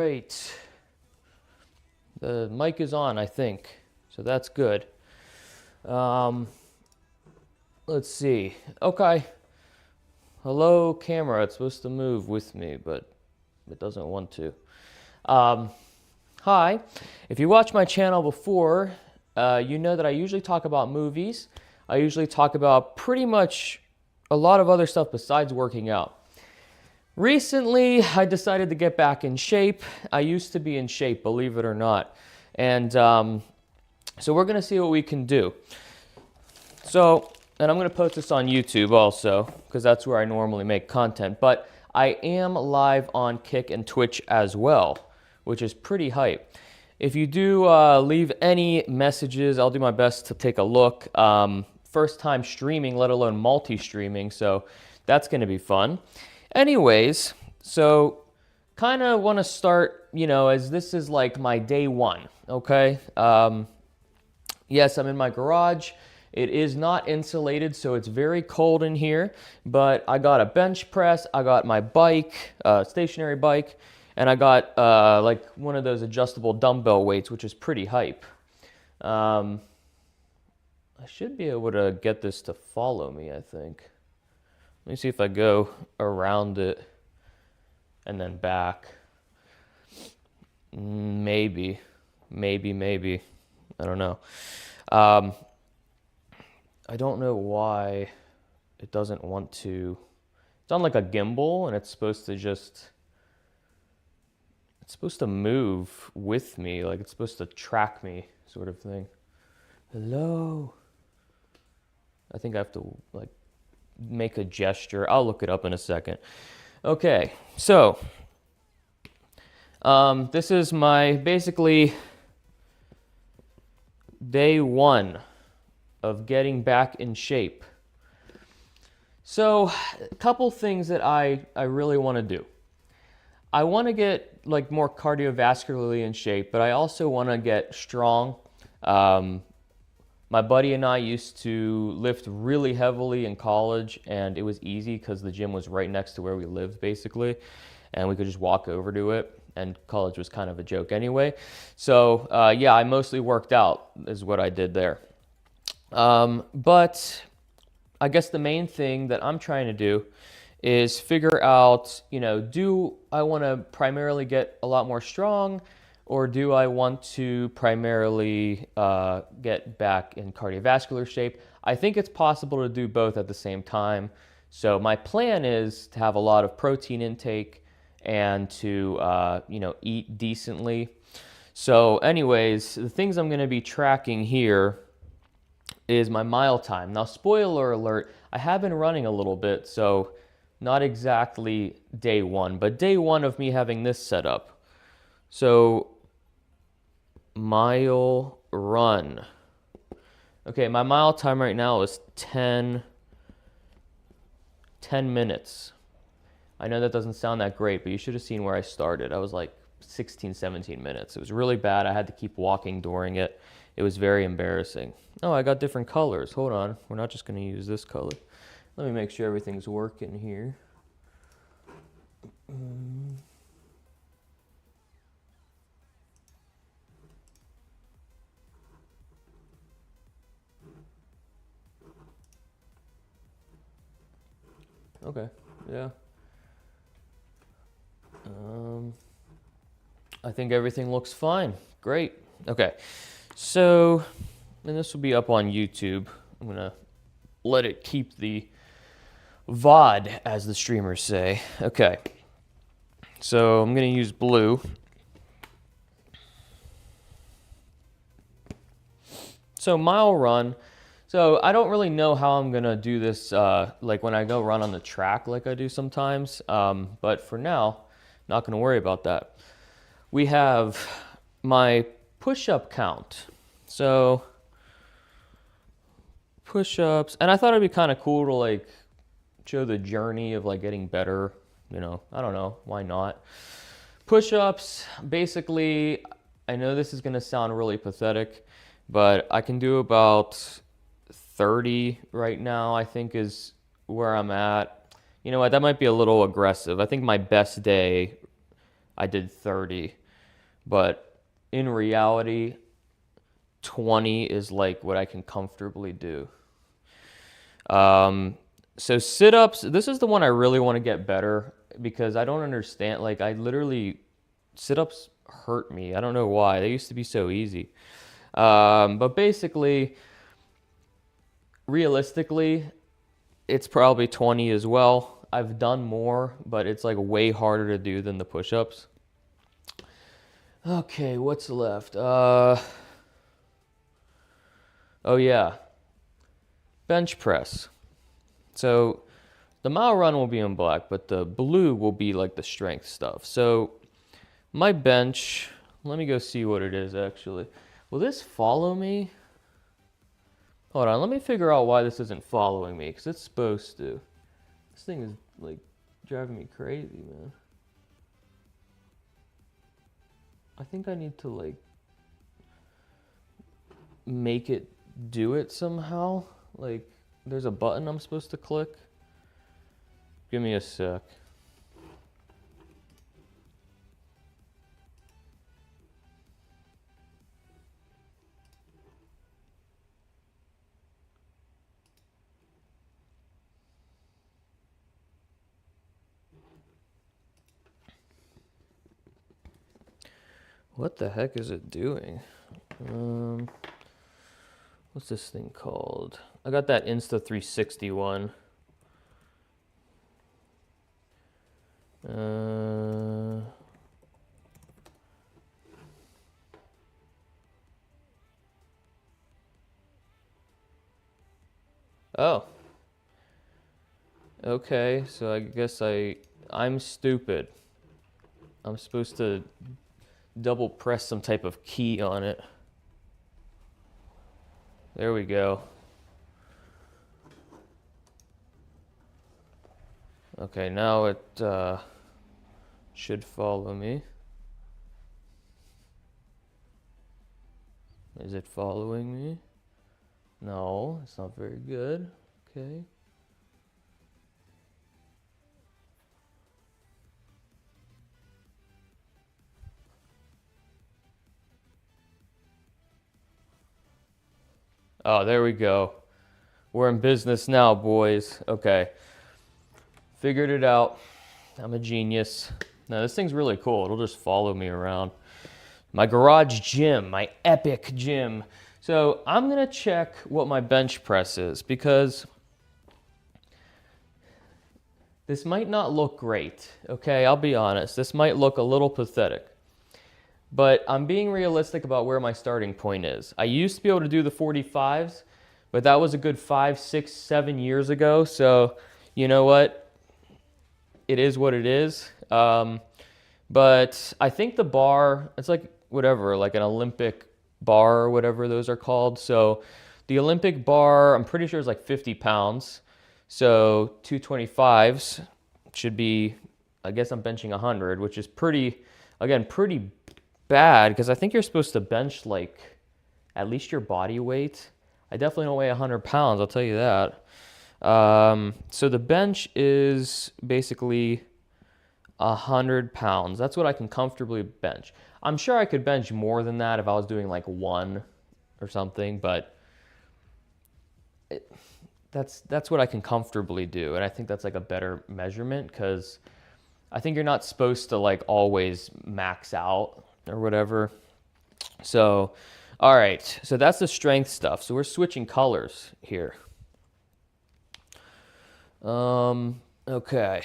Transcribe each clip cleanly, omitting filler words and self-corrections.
right. The mic is on, I think, so that's good. Let's see. Okay. Hello, camera. It's supposed to move with me, but it doesn't want to. Hi. If you watched my channel before, you know that I usually talk about movies. I usually talk about pretty much a lot of other stuff besides working out. Recently, I decided to get back in shape. I used to be in shape, believe it or not. And so we're going to see what we can do. And I'm going to post this on YouTube also, because that's where I normally make content. But I am live on Kick and Twitch as well, which is pretty hype. If you do leave any messages, I'll do my best to take a look. First time streaming, let alone multi-streaming, so that's going to be fun. Anyways, so kind of want to start, as this is like my day one, okay? Yes, I'm in my garage. It is not insulated, so it's very cold in here, but I got a bench press, I got my bike, stationary bike, and I got like one of those adjustable dumbbell weights, which is pretty hype. I should be able to get this to follow me, I think. Let me see if I go around it and then back. Maybe. I don't know. I don't know why it doesn't want to. It's on like a gimbal and it's supposed to move with me, like it's supposed to track me, sort of thing. Hello. I think I have to like make a gesture. I'll look it up in a second. Okay, so this is my basically day one of getting back in shape. So a couple things that I really want to do. I want to get like more cardiovascularly in shape, but I also want to get strong. My buddy and I used to lift really heavily in college, and it was easy because the gym was right next to where we lived, basically, and we could just walk over to it, and college was kind of a joke anyway. So, yeah, I mostly worked out is what I did there. But I guess the main thing that I'm trying to do is figure out, do I want to primarily get a lot more strong, or do I want to primarily get back in cardiovascular shape? I think it's possible to do both at the same time. So my plan is to have a lot of protein intake and to, eat decently. So anyways, the things I'm going to be tracking here is my mile time. Now, spoiler alert, I have been running a little bit, so not exactly day one, but day one of me having this set up. So, mile run. Okay, my mile time right now is 10 minutes. I know that doesn't sound that great, but you should have seen where I started. I was like 16, 17 minutes. It was really bad. I had to keep walking during it. It was very embarrassing. Oh, I got different colors. Hold on. We're not just going to use this color. Let me make sure everything's working here. Okay, yeah. I think everything looks fine. Great. Okay, so, and this will be up on YouTube. I'm going to let it keep the VOD, as the streamers say. Okay, so I'm going to use blue. So mile run. So I don't really know how I'm going to do this like when I go run on the track like I do sometimes. But for now, not going to worry about that. We have my push-up count. So push-ups, and I thought it'd be kind of cool to like show the journey of like getting better, I don't know, why not? Push-ups, basically, I know this is going to sound really pathetic, but I can do about 30 right now, I think is where I'm at. You know what, that might be a little aggressive. I think my best day I did 30. But in reality, 20 is like what I can comfortably do. So sit-ups, this is the one I really want to get better because I don't understand. Like, I literally, sit-ups hurt me. I don't know why. They used to be so easy. But basically, realistically, it's probably 20 as well. I've done more, but it's like way harder to do than the push-ups. Okay, what's left? Oh yeah, bench press. So the mile run will be in black, but the blue will be like the strength stuff. So my bench, let me go see what it is actually. Will this follow me? Hold on, let me figure out why this isn't following me, because it's supposed to. This thing is like driving me crazy, man. I think I need to like make it do it somehow. Like there's a button I'm supposed to click. Give me a sec. What the heck is it doing? What's this thing called? I got that Insta360 one. Oh. Okay, so I guess I'm stupid. I'm supposed to double press some type of key on it. There we go. Okay, now it should follow me. Is it following me? No, it's not very good. Okay. Oh, there we go. We're in business now, boys. Okay. Figured it out. I'm a genius. Now, this thing's really cool. It'll just follow me around. My garage gym, my epic gym. So I'm going to check what my bench press is because this might not look great. Okay, I'll be honest. This might look a little pathetic. But I'm being realistic about where my starting point is. I used to be able to do the 45s, but that was a good 5, 6, 7 years ago. So, you know what? It is what it is. But I think the bar, it's like whatever, like an Olympic bar or whatever those are called. So the Olympic bar, I'm pretty sure is like 50 pounds. So 225s should be, I guess I'm benching 100, which is pretty, again, pretty bad because I think you're supposed to bench like at least your body weight. I definitely don't weigh 100 pounds, I'll tell you that. So the bench is basically 100 pounds. That's what I can comfortably bench. I'm sure I could bench more than that if I was doing like 1 or something, but that's what I can comfortably do. And I think that's like a better measurement because I think you're not supposed to like always max out or whatever. So, all right. So that's the strength stuff. So we're switching colors here. Okay.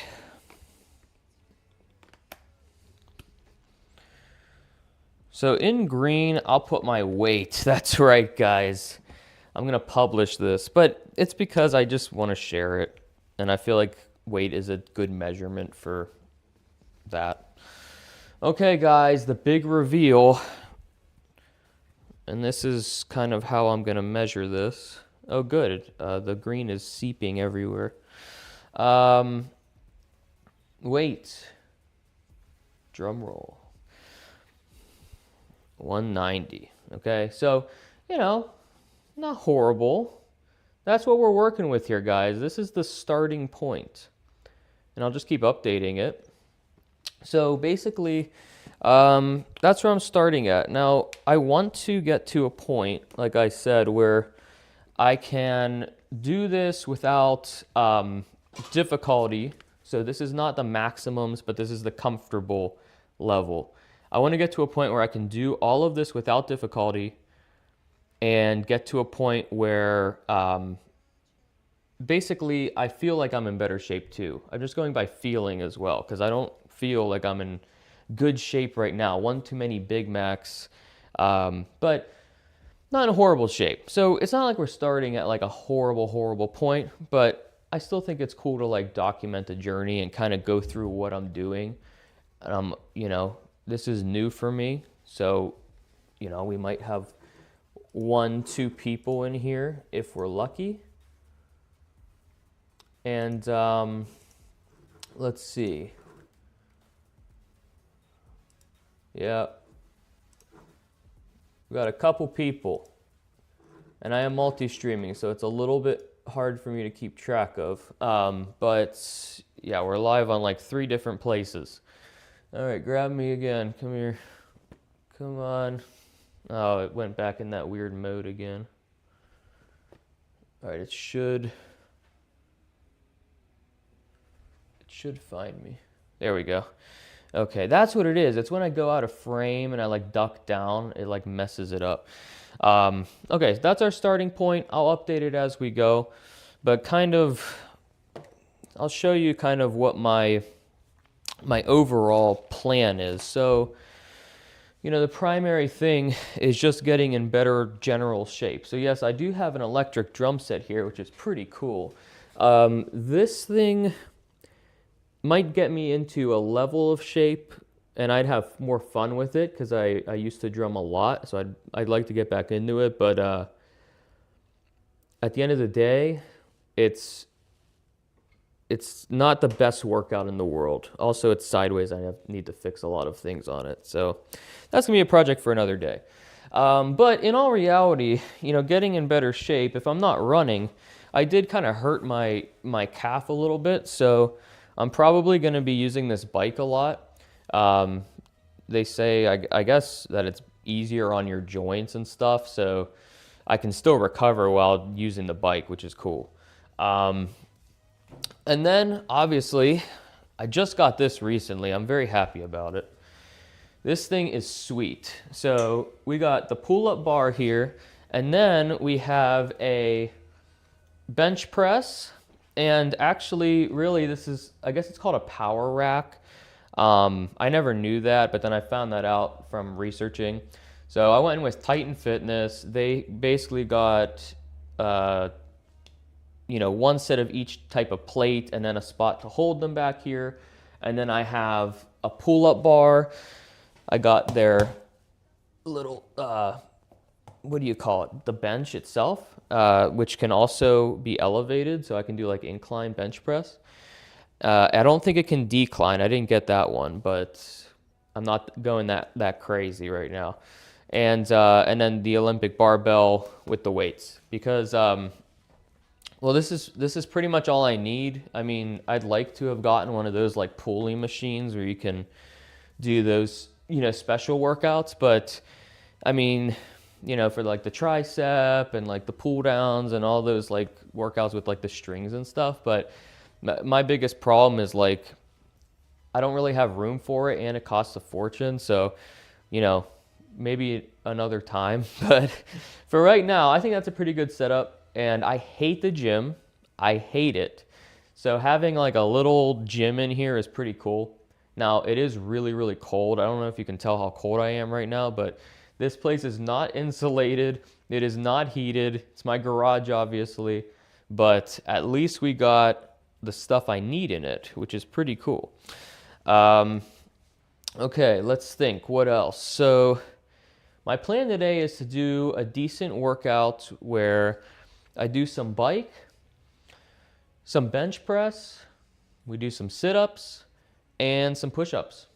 So in green, I'll put my weight. That's right, guys. I'm going to publish this, but it's because I just want to share it. And I feel like weight is a good measurement for that. Okay, guys, the big reveal. And this is kind of how I'm going to measure this. Oh, good. The green is seeping everywhere. Weight. Drum roll. 190. Okay, so, you know, not horrible. That's what we're working with here, guys. This is the starting point. And I'll just keep updating it. So basically, that's where I'm starting at. Now, I want to get to a point, like I said, where I can do this without difficulty. So this is not the maximums, but this is the comfortable level. I want to get to a point where I can do all of this without difficulty and get to a point where basically I feel like I'm in better shape too. I'm just going by feeling as well, because I don't feel like I'm in good shape right now. One too many Big Macs, but not in a horrible shape. So it's not like we're starting at like a horrible point, but I still think it's cool to like document the journey and kind of go through what I'm doing. You know, this is new for me, so you know, we might have 1, 2 people in here if we're lucky. And let's see. Yeah, we got a couple people, and I am multi-streaming, so it's a little bit hard for me to keep track of. But yeah, we're live on like 3 different places. All right, grab me again. Come here. Come on. Oh, it went back in that weird mode again. All right, it should find me. There we go. Okay, that's what it is. It's when I go out of frame and I like duck down, it like messes it up. Okay, so that's our starting point. I'll update it as we go, but kind of, I'll show you kind of what my overall plan is. So, you know, the primary thing is just getting in better general shape. So yes, I do have an electric drum set here, which is pretty cool. This thing might get me into a level of shape, and I'd have more fun with it because I used to drum a lot, so I'd like to get back into it. But at the end of the day, it's not the best workout in the world. Also, it's sideways. I need to fix a lot of things on it, so that's gonna be a project for another day. But in all reality, you know, getting in better shape. If I'm not running, I did kind of hurt my calf a little bit, so I'm probably going to be using this bike a lot. They say, I guess, that it's easier on your joints and stuff, so I can still recover while using the bike, which is cool. And then, obviously, I just got this recently. I'm very happy about it. This thing is sweet. So we got the pull-up bar here, and then we have a bench press. And actually, really, this is, I guess it's called a power rack. I never knew that, but then I found that out from researching. So I went in with Titan Fitness. They basically got, you know, one set of each type of plate and then a spot to hold them back here. And then I have a pull-up bar. I got their little, what do you call it? The bench itself, which can also be elevated, so I can do like incline bench press. I don't think it can decline. I didn't get that one, but I'm not going that crazy right now. And then the Olympic barbell with the weights, because well, this is pretty much all I need. I mean, I'd like to have gotten one of those like pulley machines where you can do those, you know, special workouts, but I mean, you know, for like the tricep and like the pull downs and all those like workouts with like the strings and stuff. But my biggest problem is like, I don't really have room for it and it costs a fortune. So, you know, maybe another time. But for right now, I think that's a pretty good setup. And I hate the gym. I hate it. So having like a little gym in here is pretty cool. Now, it is really, really cold. I don't know if you can tell how cold I am right now, but this place is not insulated. It is not heated. It's my garage, obviously, but at least we got the stuff I need in it, which is pretty cool. Okay, let's think. What else? So my plan today is to do a decent workout where I do some bike, some bench press, we do some sit-ups, and some push-ups.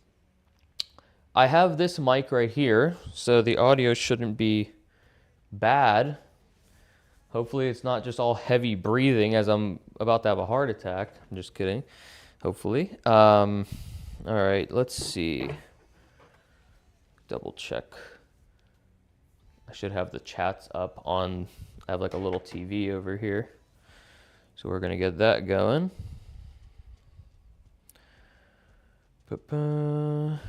I have this mic right here, so the audio shouldn't be bad. Hopefully it's not just all heavy breathing as I'm about to have a heart attack. I'm just kidding, hopefully. All right, let's see. Double check. I should have the chats up on, I have like a little TV over here. So we're gonna get that going. Ba-ba.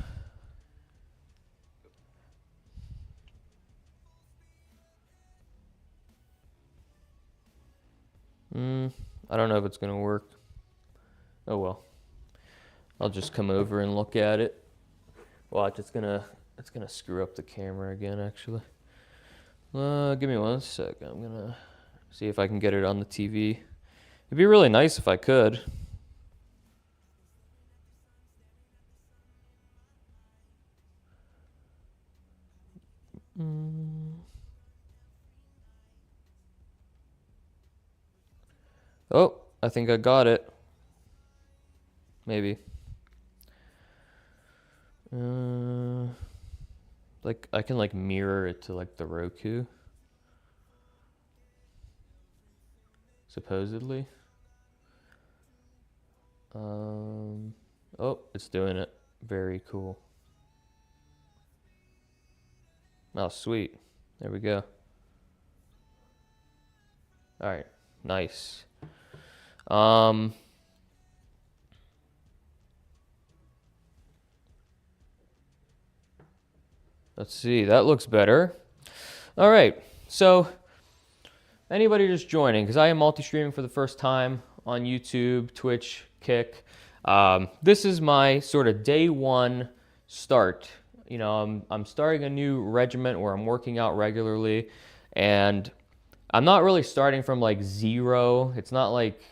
I don't know if it's gonna work. Oh well. I'll just come over and look at it. Watch, it's gonna screw up the camera again actually. Give me 1 second. I'm gonna see if I can get it on the TV. It'd be really nice if I could. Oh, I think I got it. Maybe. Like I can like mirror it to like the Roku. Supposedly. Oh, it's doing it. Very cool. Oh, sweet. There we go. All right, nice. Let's see, that looks better. All right, so anybody just joining, because I am multi-streaming for the first time on YouTube, Twitch, Kick. This is my sort of day one start. You know, I'm starting a new regiment where I'm working out regularly, and I'm not really starting from like zero. It's not like,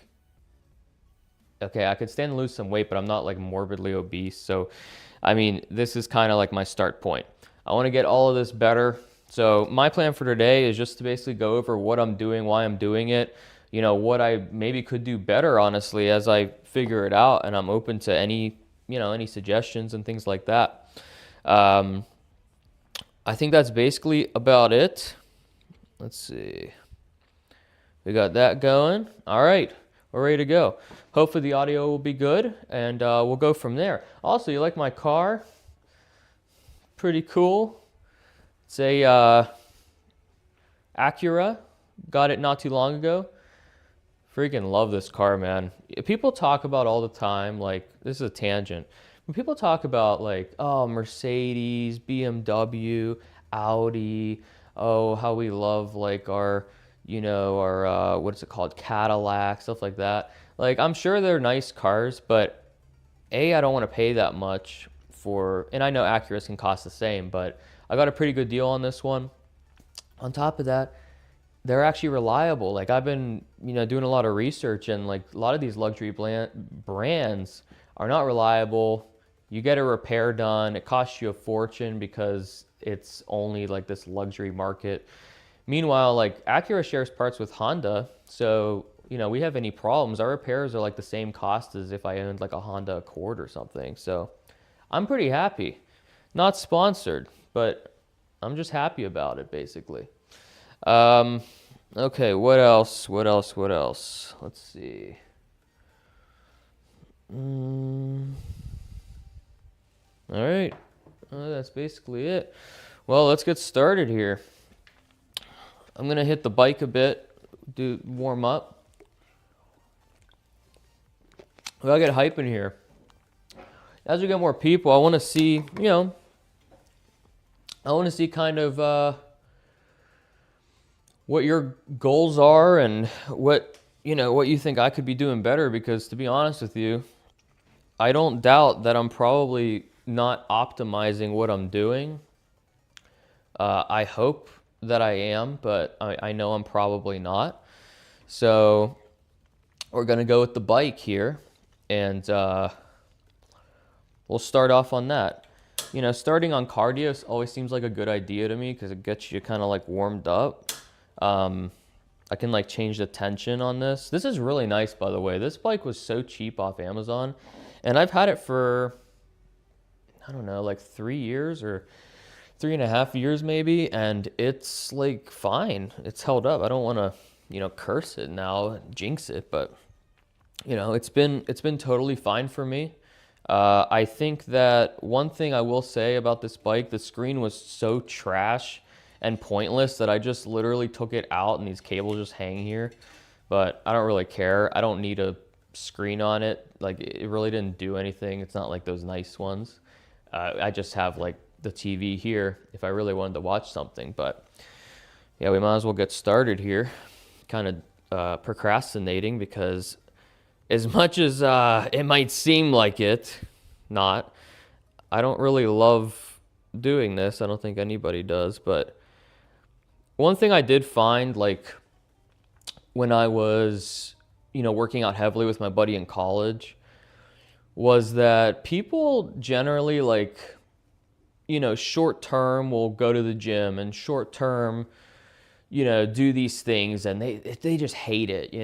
okay, I could stand and lose some weight, but I'm not like morbidly obese. So, I mean, this is kind of like my start point. I want to get all of this better. So my plan for today is just to basically go over what I'm doing, why I'm doing it, you know, what I maybe could do better, honestly, as I figure it out. And I'm open to any, you know, any suggestions and things like that. I think that's basically about it. Let's see. We got that going. All right, we're ready to go. Hopefully the audio will be good, and we'll go from there. Also, you like my car? Pretty cool. It's a Acura. Got it not too long ago. Freaking love this car, man. People talk about all the time, like, this is a tangent. When people talk about like, oh, Mercedes, BMW, Audi, oh, how we love like our, you know, our, what's it called? Cadillac, stuff like that. Like, I'm sure they're nice cars, but I don't want to pay that much for, and I know Acuras can cost the same, but I got a pretty good deal on this one. On top of that, they're actually reliable. Like, I've been, you know, doing a lot of research, and like a lot of these luxury brands are not reliable. You get a repair done, it costs you a fortune because it's only like this luxury market. Meanwhile, like Acura shares parts with Honda, so you know, we have any problems, our repairs are like the same cost as if I owned like a Honda Accord or something. So I'm pretty happy. Not sponsored, but I'm just happy about it, basically. Okay, what else? Let's see. All right, that's basically it. Well, let's get started here. I'm gonna hit the bike a bit, warm up. We gotta get hype in here. As we get more people, I want to see, you know, I want to see kind of what your goals are and what, you know, what you think I could be doing better, because to be honest with you, I don't doubt that I'm probably not optimizing what I'm doing. I hope that I am, but I know I'm probably not. So we're gonna go with the bike here, and we'll start off on that. You know, starting on cardio always seems like a good idea to me because it gets you kind of like warmed up. I can like change the tension on this. This is really nice, by the way. This bike was so cheap off Amazon, and I've had it for, I don't know, like 3 years or 3.5 years maybe, and it's like fine. It's held up. I don't want to, you know, curse it now, jinx it, but you know, it's been totally fine for me. I think that one thing I will say about this bike, the screen was so trash and pointless that I just literally took it out and these cables just hang here. But I don't really care. I don't need a screen on it. Like, it really didn't do anything. It's not like those nice ones. I just have like the TV here if I really wanted to watch something. But yeah, we might as well get started here. Kind of procrastinating because as much as it might seem like it, not, I don't really love doing this. I don't think anybody does. But one thing I did find, like when I was, working out heavily with my buddy in college, was that people generally like, short term will go to the gym and short term, do these things and they just hate it.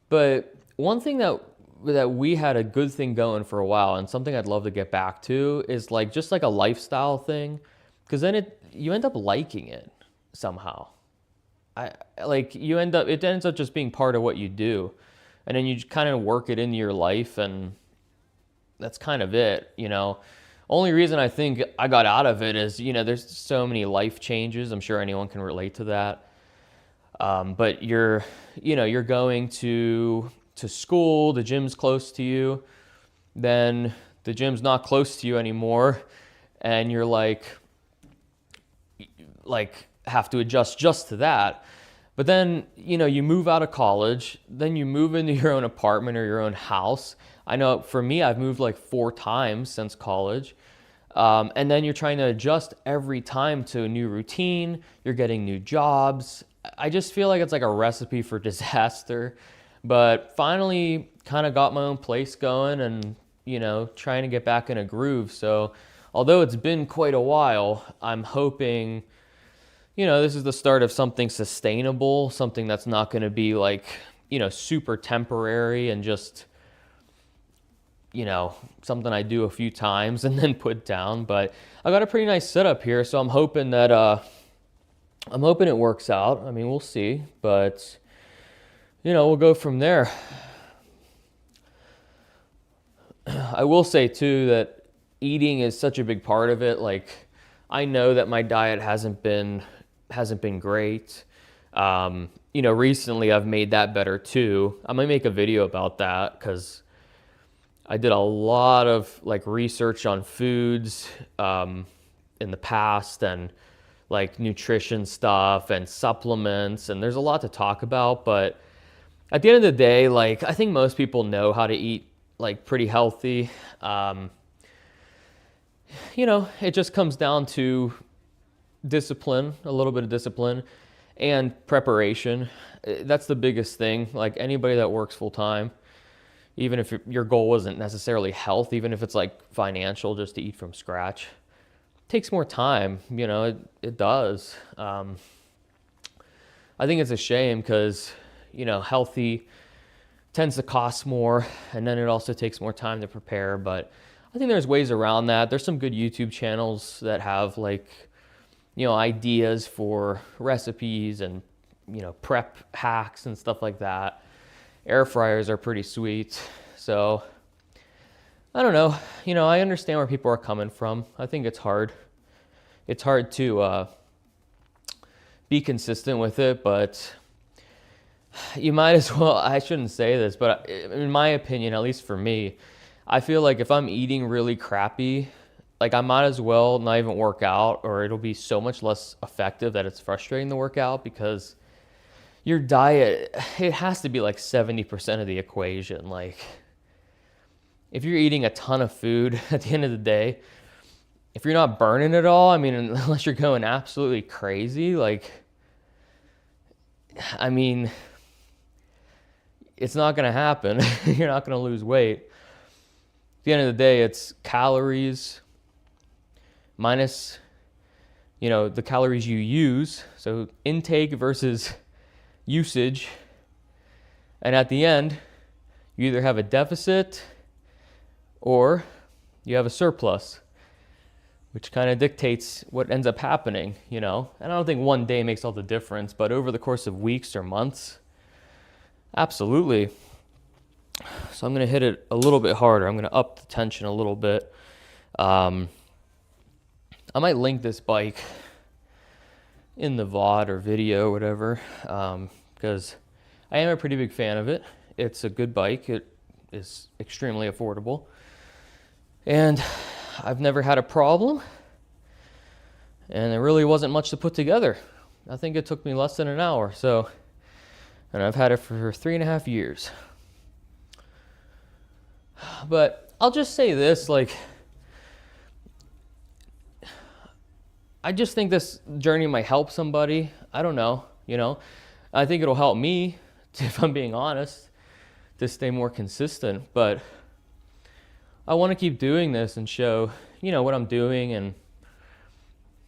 But one thing that we had a good thing going for a while and something I'd love to get back to is like just like a lifestyle thing, because then you end up liking it somehow. It ends up just being part of what you do, and then you kind of work it into your life, and that's kind of it. Only reason I think I got out of it is, there's so many life changes. I'm sure anyone can relate to that. But you're going to school, the gym's close to you, then the gym's not close to you anymore, and you're like have to adjust just to that. But then, you move out of college, then you move into your own apartment or your own house. I know for me, I've moved like 4 times since college. And then you're trying to adjust every time to a new routine. You're getting new jobs. I just feel like it's like a recipe for disaster. But finally kind of got my own place going and, trying to get back in a groove. So although it's been quite a while, I'm hoping, this is the start of something sustainable, something that's not going to be like, super temporary and just, something I do a few times and then put down. But I got a pretty nice setup here, so I'm hoping that it works out. I mean, we'll see, but we'll go from there. I will say too that eating is such a big part of it. Like, I know that my diet hasn't been great. Recently I've made that better too. I might make a video about that because I did a lot of like research on foods in the past and like nutrition stuff and supplements, and there's a lot to talk about. But at the end of the day, like, I think most people know how to eat like pretty healthy. It just comes down to discipline, a little bit of discipline and preparation. That's the biggest thing. Like, anybody that works full time, even if your goal wasn't necessarily health, even if it's like financial, just to eat from scratch, it takes more time. It does. I think it's a shame because, healthy tends to cost more, and then it also takes more time to prepare. But I think there's ways around that. There's some good YouTube channels that have like, ideas for recipes and, prep hacks and stuff like that. Air fryers are pretty sweet. So I don't know. I understand where people are coming from. I think it's hard. It's hard to be consistent with it, but you might as well, I shouldn't say this, but in my opinion, at least for me, I feel like if I'm eating really crappy, like, I might as well not even work out, or it'll be so much less effective that it's frustrating to work out, because your diet, it has to be like 70% of the equation. Like, if you're eating a ton of food at the end of the day, if you're not burning it all, I mean, unless you're going absolutely crazy, like, I mean, it's not going to happen. You're not going to lose weight. At the end of the day, it's calories minus, the calories you use. So intake versus usage. And at the end, you either have a deficit or you have a surplus, which kind of dictates what ends up happening, And I don't think one day makes all the difference, but over the course of weeks or months, absolutely. So I'm going to hit it a little bit harder. I'm going to up the tension a little bit. I might link this bike in the VOD or video or whatever, because I am a pretty big fan of it. It's a good bike. It is extremely affordable. And I've never had a problem. And there really wasn't much to put together. I think it took me less than an hour. And I've had it for 3.5 years. But I'll just say this, like, I just think this journey might help somebody. I don't know, you know. I think it'll help me, if I'm being honest, to stay more consistent. But I want to keep doing this and show, you know, what I'm doing, and,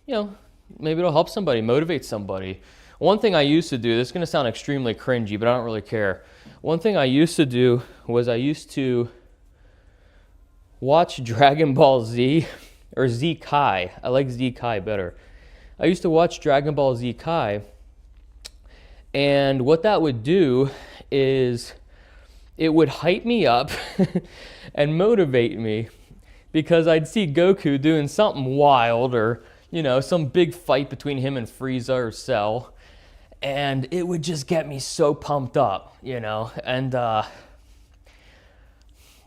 you know, maybe it'll help somebody, motivate somebody. One thing I used to do, this is going to sound extremely cringy, but I don't really care. One thing I used to do was I used to watch Dragon Ball Z, or Z Kai. I like Z Kai better. I used to watch Dragon Ball Z Kai, and what that would do is it would hype me up and motivate me, because I'd see Goku doing something wild, or, you know, some big fight between him and Frieza or Cell, and it would just get me so pumped up, you know. And I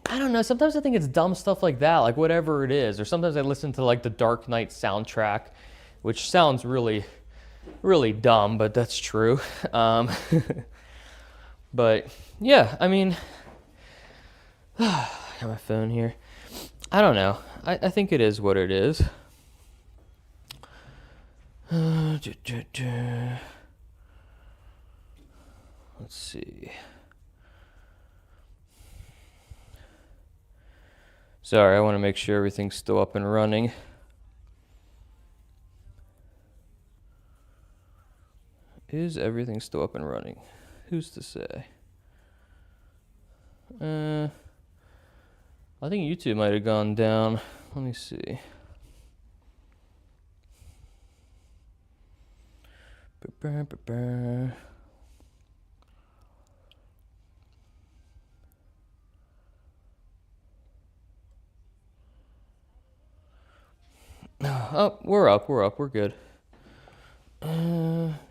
don't know, sometimes I think it's dumb stuff like that, like whatever it is. Or sometimes I listen to like the Dark Knight soundtrack, which sounds really, really dumb, but that's true. But yeah, I mean, I got my phone here. I don't know. I think it is what it is. Let's see. Sorry, I want to make sure everything's still up and running. Is everything still up and running? Who's to say? I think YouTube might have gone down. Let me see. Oh, we're up, we're good.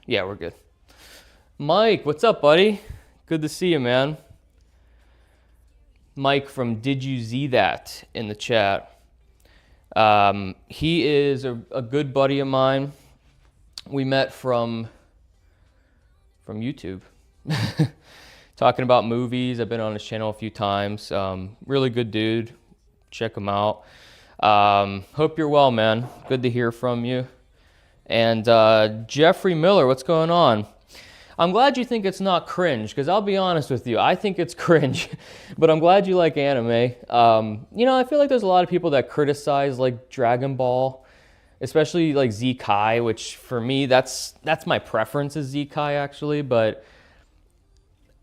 Yeah, we're good. Mike, what's up, buddy? Good to see you, man. Mike from Did You Z That in the chat. He is a good buddy of mine. We met from YouTube. Talking about movies. I've been on his channel a few times. Really good dude. Check him out. Hope you're well, man. Good to hear from you. And Jeffrey Miller, what's going on? I'm glad you think it's not cringe, because I'll be honest with you, I think it's cringe, but I'm glad you like anime. You know, I feel like there's a lot of people that criticize like Dragon Ball, especially like Z Kai, which for me, that's my preference, is Z Kai actually, but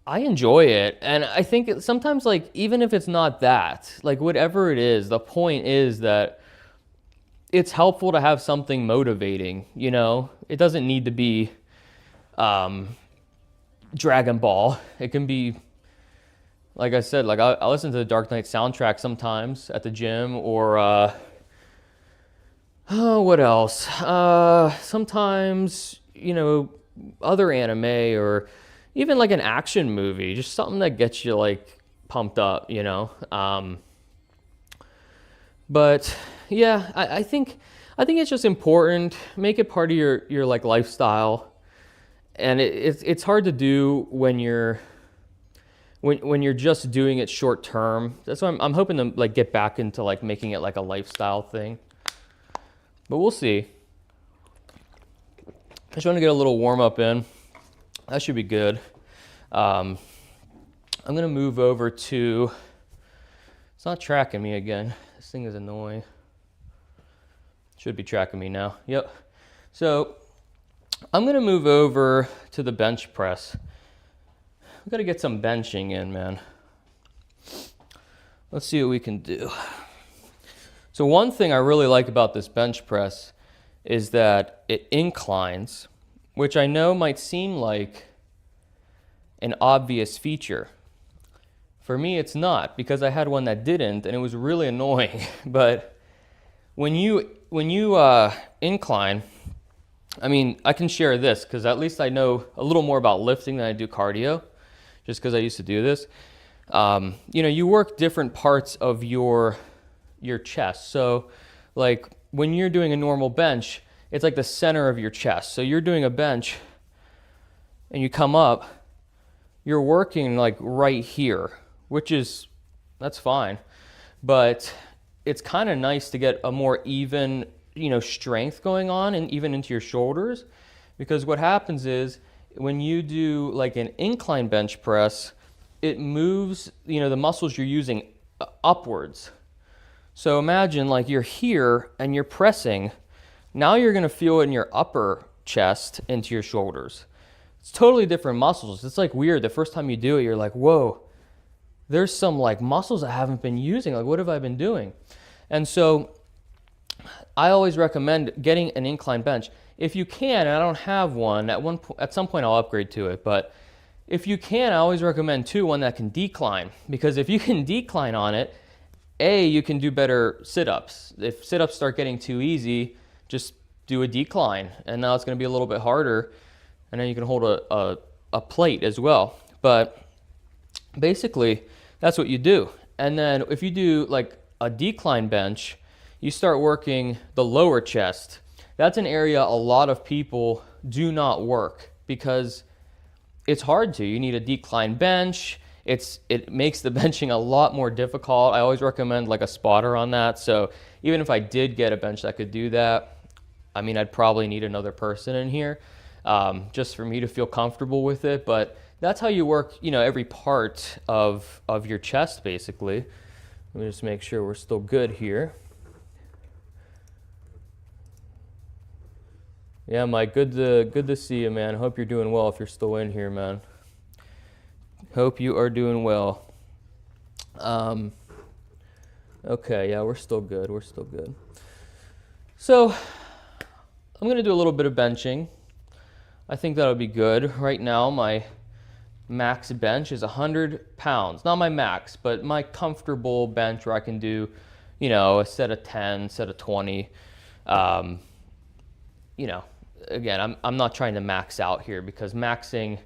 I enjoy it. And I think sometimes, like, even if it's not that, like whatever it is, the point is that it's helpful to have something motivating, you know? It doesn't need to be Dragon Ball. It can be, like I said, like I listen to the Dark Knight soundtrack sometimes at the gym, or oh, what else? Sometimes, you know, other anime, or even like an action movie, just something that gets you like pumped up, you know? But yeah, I think it's just important. Make it part of your like lifestyle. And it's hard to do when you're just doing it short term. That's why I'm hoping to like get back into like making it like a lifestyle thing. But we'll see. I just want to get a little warm up in. That should be good. I'm gonna move over to. It's not tracking me again. This thing is annoying. Should be tracking me now. Yep. So I'm gonna move over to the bench press. We gotta get some benching in, man. Let's see what we can do. So one thing I really like about this bench press is that it inclines, which I know might seem like an obvious feature, For me, it's not, because I had one that didn't, and it was really annoying. But when you incline, I mean, I can share this because at least I know a little more about lifting than I do cardio, just because I used to do this. You work different parts of your chest. So like when you're doing a normal bench, it's like the center of your chest. So you're doing a bench and you come up, you're working like right here, that's fine. But it's kind of nice to get a more even, strength going on and even into your shoulders, because what happens is when you do like an incline bench press, it moves, the muscles you're using upwards. So imagine like you're here and you're pressing. Now you're going to feel it in your upper chest into your shoulders. It's totally different muscles. It's like weird. The first time you do it, you're like, whoa, there's some like muscles I haven't been using. Like, what have I been doing? And so I always recommend getting an incline bench. If you can, and I don't have one, at some point I'll upgrade to it, but if you can, I always recommend one that can decline, because if you can decline on it, you can do better sit-ups. If sit-ups start getting too easy, just do a decline, and now it's going to be a little bit harder, and then you can hold a plate as well. But basically, that's what you do. And then if you do like a decline bench, you start working the lower chest. That's an area a lot of people do not work because it's hard to. You need a decline bench. It makes the benching a lot more difficult. I always recommend like a spotter on that. So even if I did get a bench that could do that, I mean, I'd probably need another person in here just for me to feel comfortable with it. But that's how you work, every part of your chest, basically. Let me just make sure we're still good here. Yeah, Mike, good to see you, man. Hope you're doing well if you're still in here, man. Hope you are doing well. Okay, yeah, we're still good. So I'm going to do a little bit of benching. I think that'll be good. Right now, my max bench is 100 pounds. Not my max, but my comfortable bench where I can do, a set of 10, set of 20. Again, I'm not trying to max out here because maxing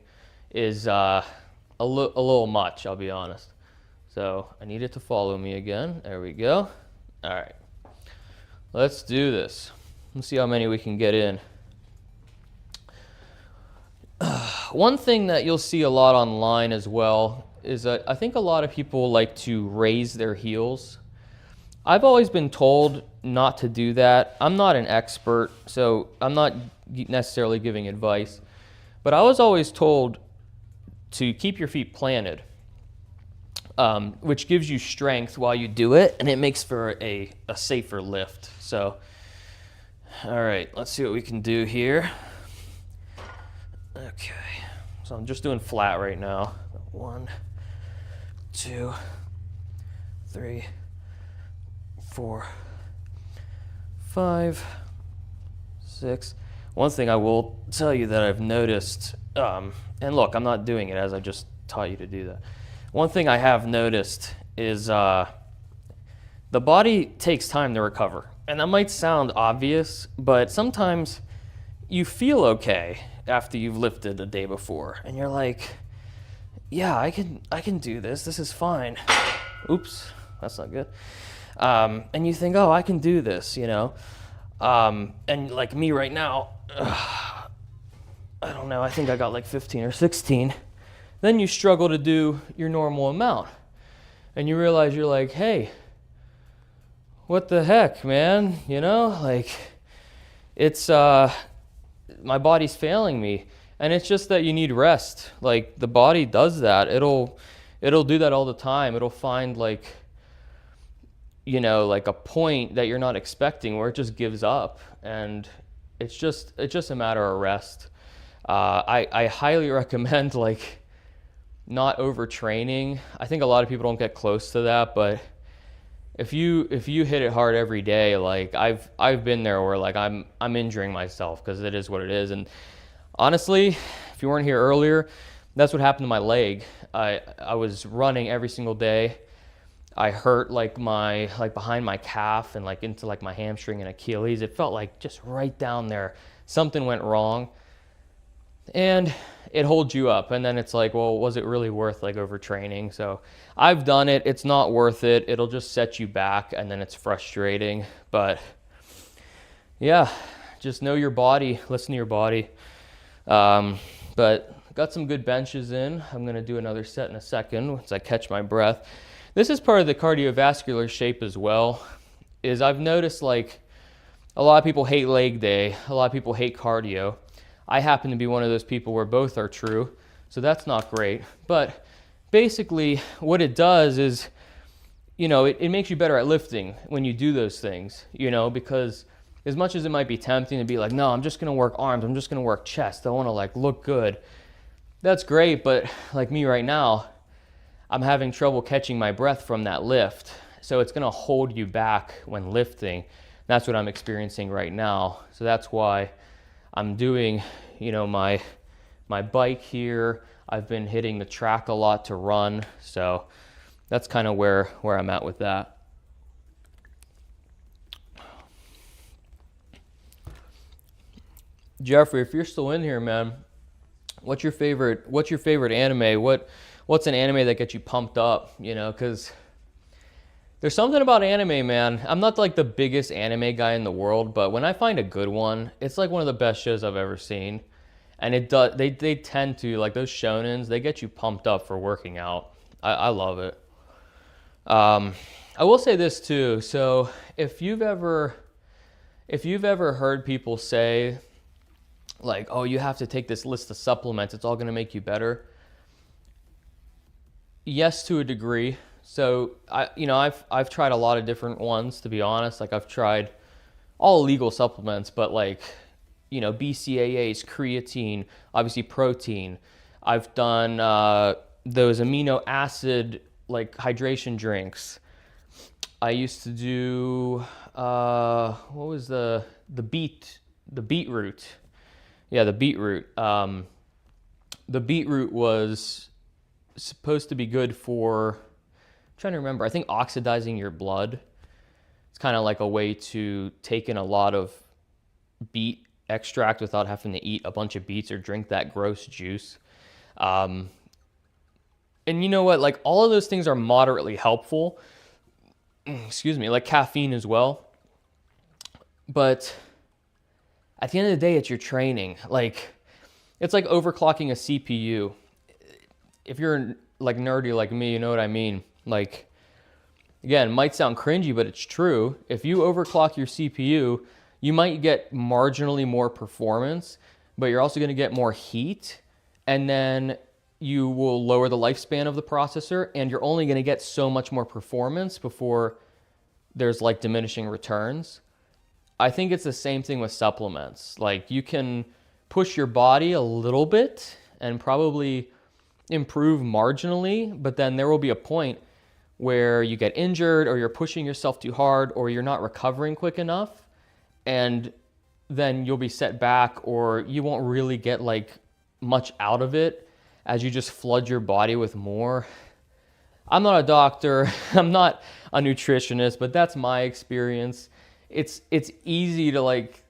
is a little much, I'll be honest. So I need it to follow me again. There we go. All right. Let's do this. Let's see how many we can get in. One thing that you'll see a lot online as well is that I think a lot of people like to raise their heels. I've always been told not to do that. I'm not an expert, so I'm not necessarily giving advice. But I was always told to keep your feet planted, which gives you strength while you do it, and it makes for a safer lift. So, all right, let's see what we can do here. Okay, so I'm just doing flat right now. 1, 2, 3, 4, 5, 6. One thing I will tell you that I've noticed, and look, I'm not doing it as I just taught you to do that. One thing I have noticed is the body takes time to recover. And that might sound obvious, but sometimes you feel okay after you've lifted the day before. And you're like, yeah, I can do this. This is fine. Oops, that's not good. And you think, oh, I can do this, and like me right now, I don't know, I think I got like 15 or 16. Then you struggle to do your normal amount. And you realize you're like, hey, what the heck, man? It's, my body's failing me. And it's just that you need rest. Like, the body does that. It'll do that all the time. It'll find like a point that you're not expecting where it just gives up. And it's just a matter of rest. I highly recommend not overtraining. I think a lot of people don't get close to that, but if you hit it hard every day, I've been there where I'm injuring myself because it is what it is. And honestly, if you weren't here earlier, That's what happened to my leg. I was running every single day. I hurt like behind my calf and like into like my hamstring and Achilles. It felt like just right down there. Something went wrong. And it holds you up, and then it's like, well, was it really worth like overtraining? So I've done it. It's not worth it. It'll just set you back, and then it's frustrating. But yeah, just know your body, listen to your body. But got some good benches in. I'm gonna do another set in a second once I catch my breath. This is part of the cardiovascular shape as well. Is I've noticed like a lot of people hate leg day, a lot of people hate cardio. I happen to be one of those people where both are true, so that's not great. But basically what it does is, you know, it makes you better at lifting when you do those things, you know, because as much as it might be tempting to be like, no, I'm just gonna work arms, I'm just gonna work chest, I wanna like look good. That's great, but like me right now, I'm having trouble catching my breath from that lift. So it's gonna hold you back when lifting. That's what I'm experiencing right now. So that's why I'm doing, you know, my bike here. I've been hitting the track a lot to run. So that's kind of where I'm at with that. Jeffrey, if you're still in here, man, what's your favorite anime? What's an anime that gets you pumped up, you know, cuz there's something about anime, man. I'm not like the biggest anime guy in the world, but when I find a good one, it's like one of the best shows I've ever seen. And it does, they tend to, like those shonens, they get you pumped up for working out. I love it. I will say this too. So if you've ever heard people say like, oh, you have to take this list of supplements, it's all going to make you better. Yes, to a degree. So I've tried a lot of different ones, to be honest. Like I've tried all illegal supplements, but like, you know, BCAAs, creatine, obviously protein. I've done those amino acid like hydration drinks. I used to do what was the beetroot? Yeah, the beetroot. The beetroot was supposed to be good for, I'm trying to remember, I think oxidizing your blood. It's kind of like a way to take in a lot of beet extract without having to eat a bunch of beets or drink that gross juice. And you know what, like all of those things are moderately helpful. Excuse me, like caffeine as well. But at the end of the day, it's your training. Like, it's like overclocking a CPU. If you're like nerdy like me, you know what I mean. Like, again, it might sound cringy, but it's true. If you overclock your CPU, you might get marginally more performance, but you're also going to get more heat, and then you will lower the lifespan of the processor, and you're only going to get so much more performance before there's like diminishing returns. I think it's the same thing with supplements. Like you can push your body a little bit and probably improve marginally, but then there will be a point where you get injured or you're pushing yourself too hard or you're not recovering quick enough, and then you'll be set back or you won't really get like much out of it as you just flood your body with more. I'm not a doctor, I'm not a nutritionist, but that's my experience. It's easy to like,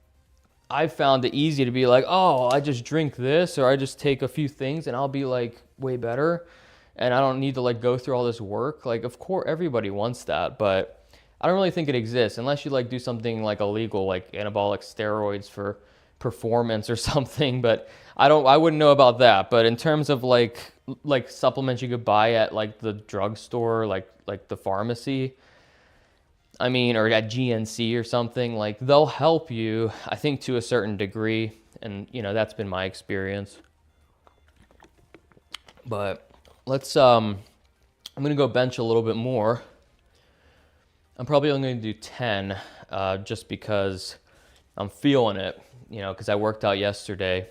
I've found it easy to be like, oh, I just drink this or I just take a few things and I'll be like way better and I don't need to like go through all this work. Like, of course, everybody wants that, but I don't really think it exists unless you like do something like illegal, like anabolic steroids for performance or something. But I wouldn't know about that. But in terms of like supplements you could buy at like the drugstore, like the pharmacy, I mean, or at GNC or something, like they'll help you, I think, to a certain degree. And, you know, that's been my experience. But let's, I'm going to go bench a little bit more. I'm probably only going to do 10 just because I'm feeling it, you know, because I worked out yesterday.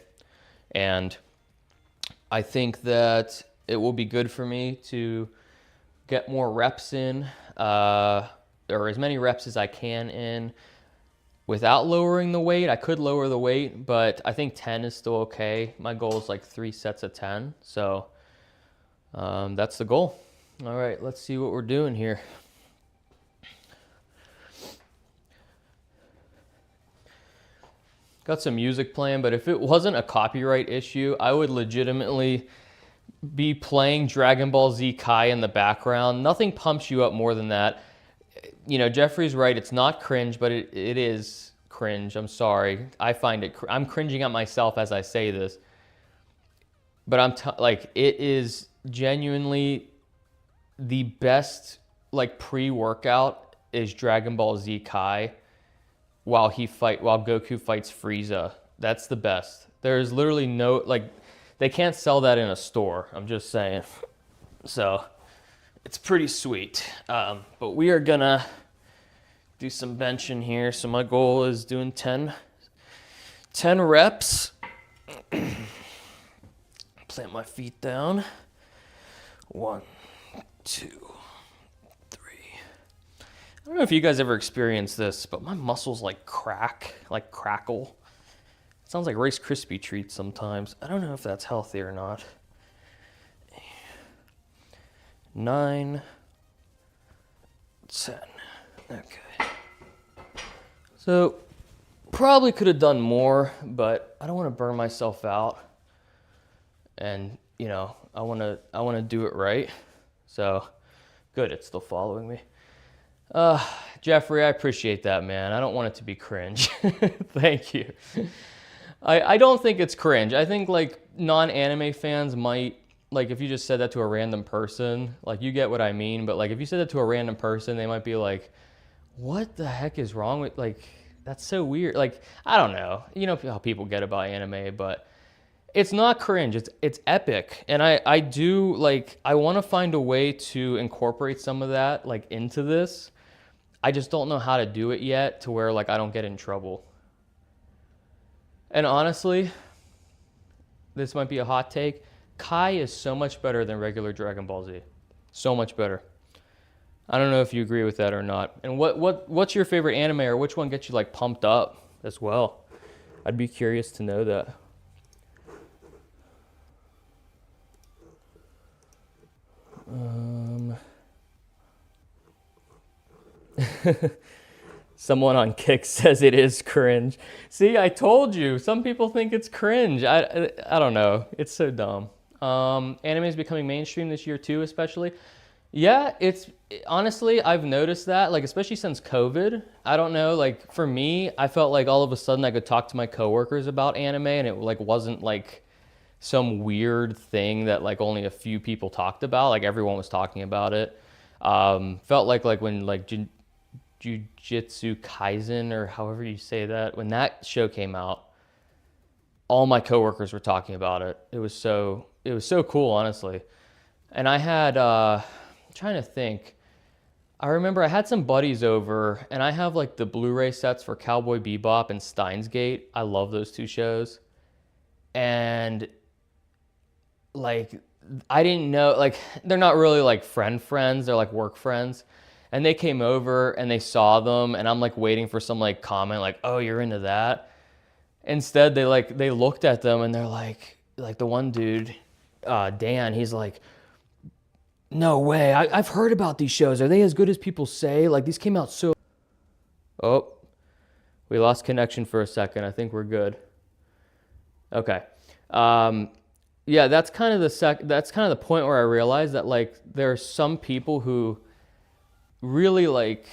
And I think that it will be good for me to get more reps in, or as many reps as I can in. without lowering the weight. I could lower the weight, but I think 10 is still okay. My goal is like 3 sets of 10. So that's the goal. All right, let's see what we're doing here. Got some music playing, but if it wasn't a copyright issue, I would legitimately be playing Dragon Ball Z Kai in the background. Nothing pumps you up more than that. You know, Jeffrey's right. It's not cringe, but it is cringe. I'm sorry. I find it, I'm cringing at myself as I say this. But like, it is genuinely the best, like, pre-workout is Dragon Ball Z Kai while Goku fights Frieza. That's the best. There's literally no, like, they can't sell that in a store. I'm just saying. So it's pretty sweet. But we are gonna do some benching here. So my goal is doing 10 reps. Plant my feet down. 1, 2, 3. I don't know if you guys ever experienced this, but my muscles like crackle. It sounds like Rice Krispie treats sometimes. I don't know if that's healthy or not. 9, 10. Okay. So probably could have done more, but I don't want to burn myself out. And, you know, I want to do it right. So good, it's still following me. Jeffrey, I appreciate that, man. I don't want it to be cringe. Thank you. I don't think it's cringe. I think, like, non-anime fans might, like, if you just said that to a random person, like, you get what I mean, but, like, if you said that to a random person, they might be like, what the heck is wrong with, like, that's so weird. Like, I don't know. You know how people get about anime, but it's not cringe. It's epic. And I do, like, I want to find a way to incorporate some of that, like, into this. I just don't know how to do it yet to where, like, I don't get in trouble. And honestly, this might be a hot take. Kai is so much better than regular Dragon Ball Z. So much better. I don't know if you agree with that or not. And what's your favorite anime, or which one gets you, like, pumped up as well? I'd be curious to know that. Someone on Kick says it is cringe. See, I told you. Some people think it's cringe. I don't know. It's so dumb. Anime is becoming mainstream this year too, especially. Yeah, it's honestly, I've noticed that, like, especially since COVID. I don't know, like, for me, I felt like all of a sudden I could talk to my coworkers about anime, and it, like, wasn't like some weird thing that, like, only a few people talked about. Like, everyone was talking about it. Felt like when, like, Jujutsu Kaisen, or however you say that, when that show came out, all my coworkers were talking about it. It was so cool, honestly. And I had, I'm trying to think, I remember I had some buddies over, and I have, like, the Blu-ray sets for Cowboy Bebop and Steins Gate. I love those two shows. And, like, I didn't know, like, they're not really, like, friends, they're, like, work friends. And they came over and they saw them, and I'm, like, waiting for some, like, comment, like, oh, you're into that? Instead, they looked at them, and they're like the one dude, Dan, he's like, no way, I've heard about these shows. Are they as good as people say? Like, these came out so... Oh, we lost connection for a second. I think we're good. Okay. Yeah, that's kind of the point where I realized that, like, there are some people who really, like,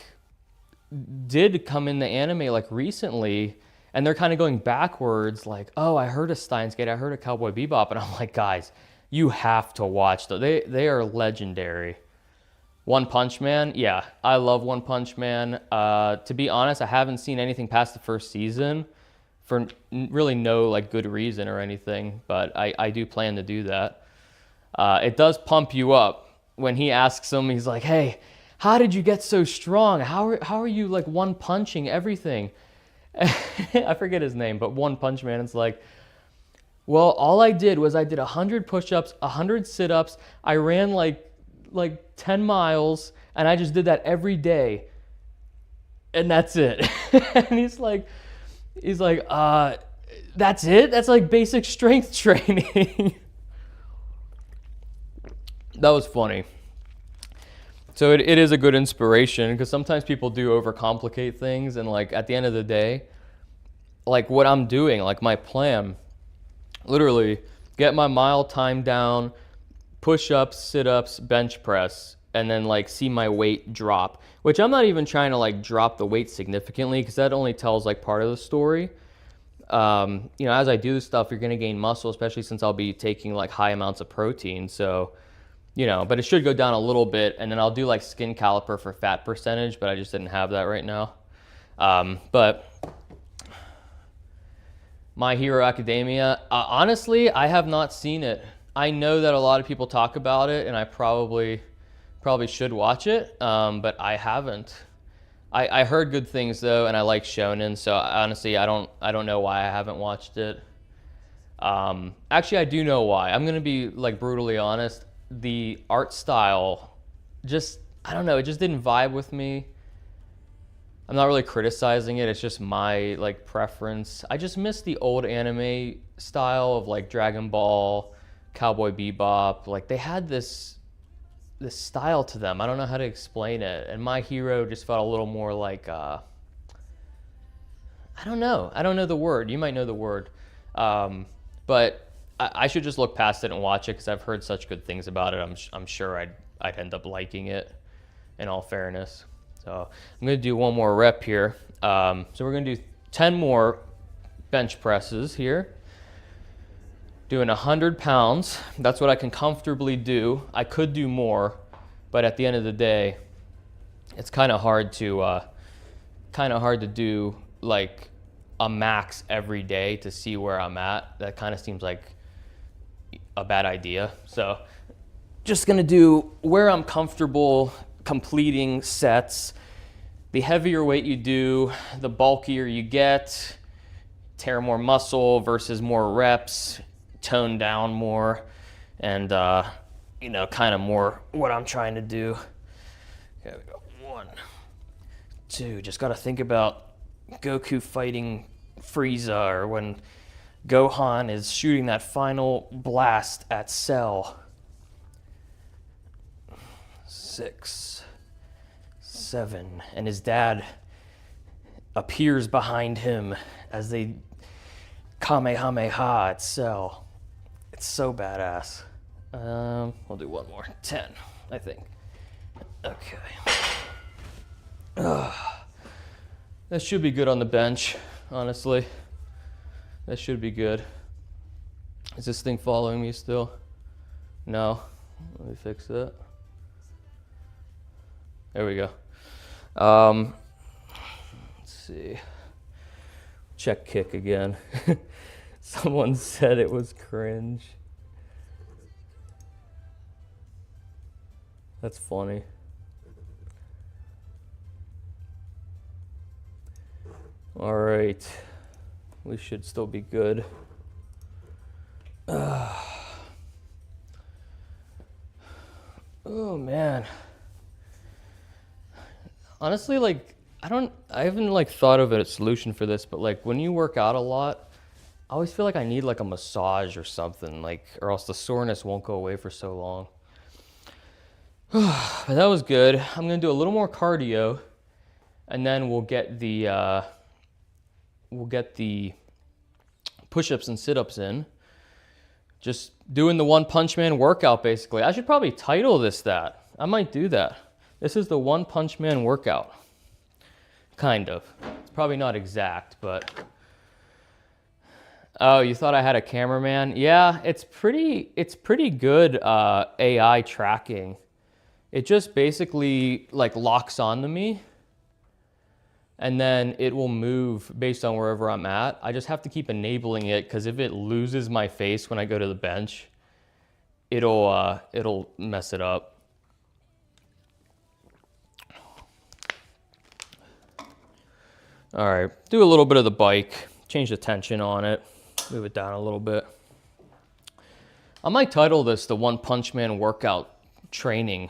did come into anime, like, recently, and they're kind of going backwards, like, oh, I heard of Steins Gate, I heard of Cowboy Bebop, and I'm like, guys, you have to watch them. They are legendary. One Punch Man, yeah, I love One Punch Man. To be honest, I haven't seen anything past the first season for really no, like, good reason or anything, but I do plan to do that. It does pump you up. When he asks him, he's like, hey, how did you get so strong? How are you, like, one punching everything? I forget his name, but One Punch Man is like, well, all I did was I did 100 push-ups, 100 sit-ups, I ran like 10 miles, and I just did that every day. and that's it. And he's like, that's it? That's like basic strength training. That was funny. So it is a good inspiration, because sometimes people do overcomplicate things, and like at the end of the day, like what I'm doing, like my plan, literally get my mile time down, push-ups, sit-ups, bench press, and then like see my weight drop, which I'm not even trying to like drop the weight significantly, because that only tells like part of the story. You know, as I do this stuff, you're going to gain muscle, especially since I'll be taking like high amounts of protein. So, you know, but it should go down a little bit, and then I'll do like skin caliper for fat percentage, but I just didn't have that right now. But My Hero Academia, honestly, I have not seen it. I know that a lot of people talk about it, and I probably should watch it, but I haven't. I heard good things though, and I like shonen, so honestly, I don't know why I haven't watched it. Actually, I do know why. I'm gonna be like brutally honest. The art style, just, I don't know, it just didn't vibe with me. I'm not really criticizing it. It's just my like preference. I just miss the old anime style of like Dragon Ball, Cowboy Bebop. Like they had this style to them. I don't know how to explain it. And My Hero just felt a little more like, I don't know. I don't know the word. You might know the word. But I should just look past it and watch it, because I've heard such good things about it. I'm sure I'd end up liking it, in all fairness. So I'm going to do one more rep here. So we're going to do 10 more bench presses here. Doing 100 pounds. That's what I can comfortably do. I could do more, but at the end of the day, it's kind of hard to do like a max every day to see where I'm at. That kind of seems like a bad idea. So just going to do where I'm comfortable completing sets. The heavier weight you do, the bulkier you get. Tear more muscle versus more reps, tone down more, and you know, kind of more what I'm trying to do. Okay, we go 1, 2. Just got to think about Goku fighting Frieza, or when Gohan is shooting that final blast at Cell. 6, 7, and his dad appears behind him as they Kamehameha at Cell. It's so badass. We'll do one more. 10, I think. Okay. That should be good on the bench, honestly. That should be good. Is this thing following me still? No. Let me fix that. There we go. Let's see. Check kick again. Someone said it was cringe. That's funny. All right. We should still be good. Oh man. Honestly, like, I haven't like thought of a solution for this, but like when you work out a lot, I always feel like I need like a massage or something, like, or else the soreness won't go away for so long. But that was good. I'm gonna do a little more cardio, and then we'll get the push-ups and sit-ups in. Just doing the One Punch Man workout, basically. I should probably title this that. I might do that. This is the One Punch Man workout. Kind of. It's probably not exact, but... Oh, you thought I had a cameraman? Yeah, it's pretty good AI tracking. It just basically like locks onto me, and then it will move based on wherever I'm at. I just have to keep enabling it, because if it loses my face when I go to the bench, it'll mess it up. All right, do a little bit of the bike, change the tension on it, move it down a little bit. I might title this the One Punch Man workout training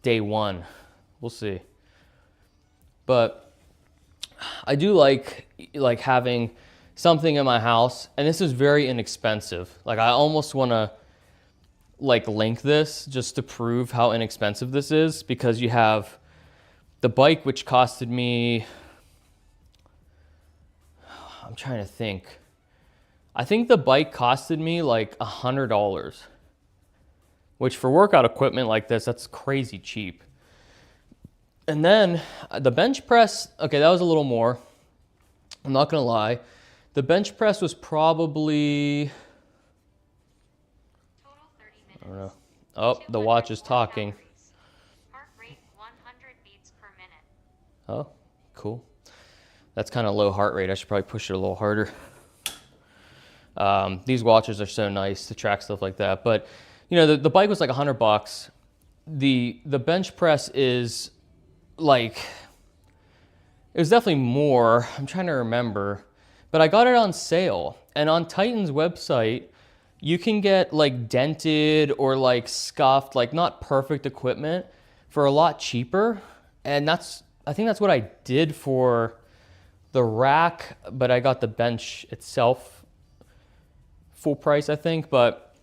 day 1. We'll see. But I do like having something in my house, and this is very inexpensive. Like I almost want to like link this just to prove how inexpensive this is, because you have the bike, which costed me, I'm trying to think. I think the bike costed me like $100, which for workout equipment like this, that's crazy cheap. And then the bench press, okay, that was a little more. I'm not gonna lie. The bench press was probably, Total 30 minutes. I don't know. Oh, the watch is talking. Heart rate 100 beats per minute. Oh, cool. That's kind of low heart rate. I should probably push it a little harder. These watches are so nice to track stuff like that. But, you know, the bike was like $100. The bench press is like, it was definitely more. I'm trying to remember. But I got it on sale. And on Titan's website, you can get like dented or like scuffed, like not perfect equipment for a lot cheaper. And I think that's what I did for the rack, but I got the bench itself full price, I think. But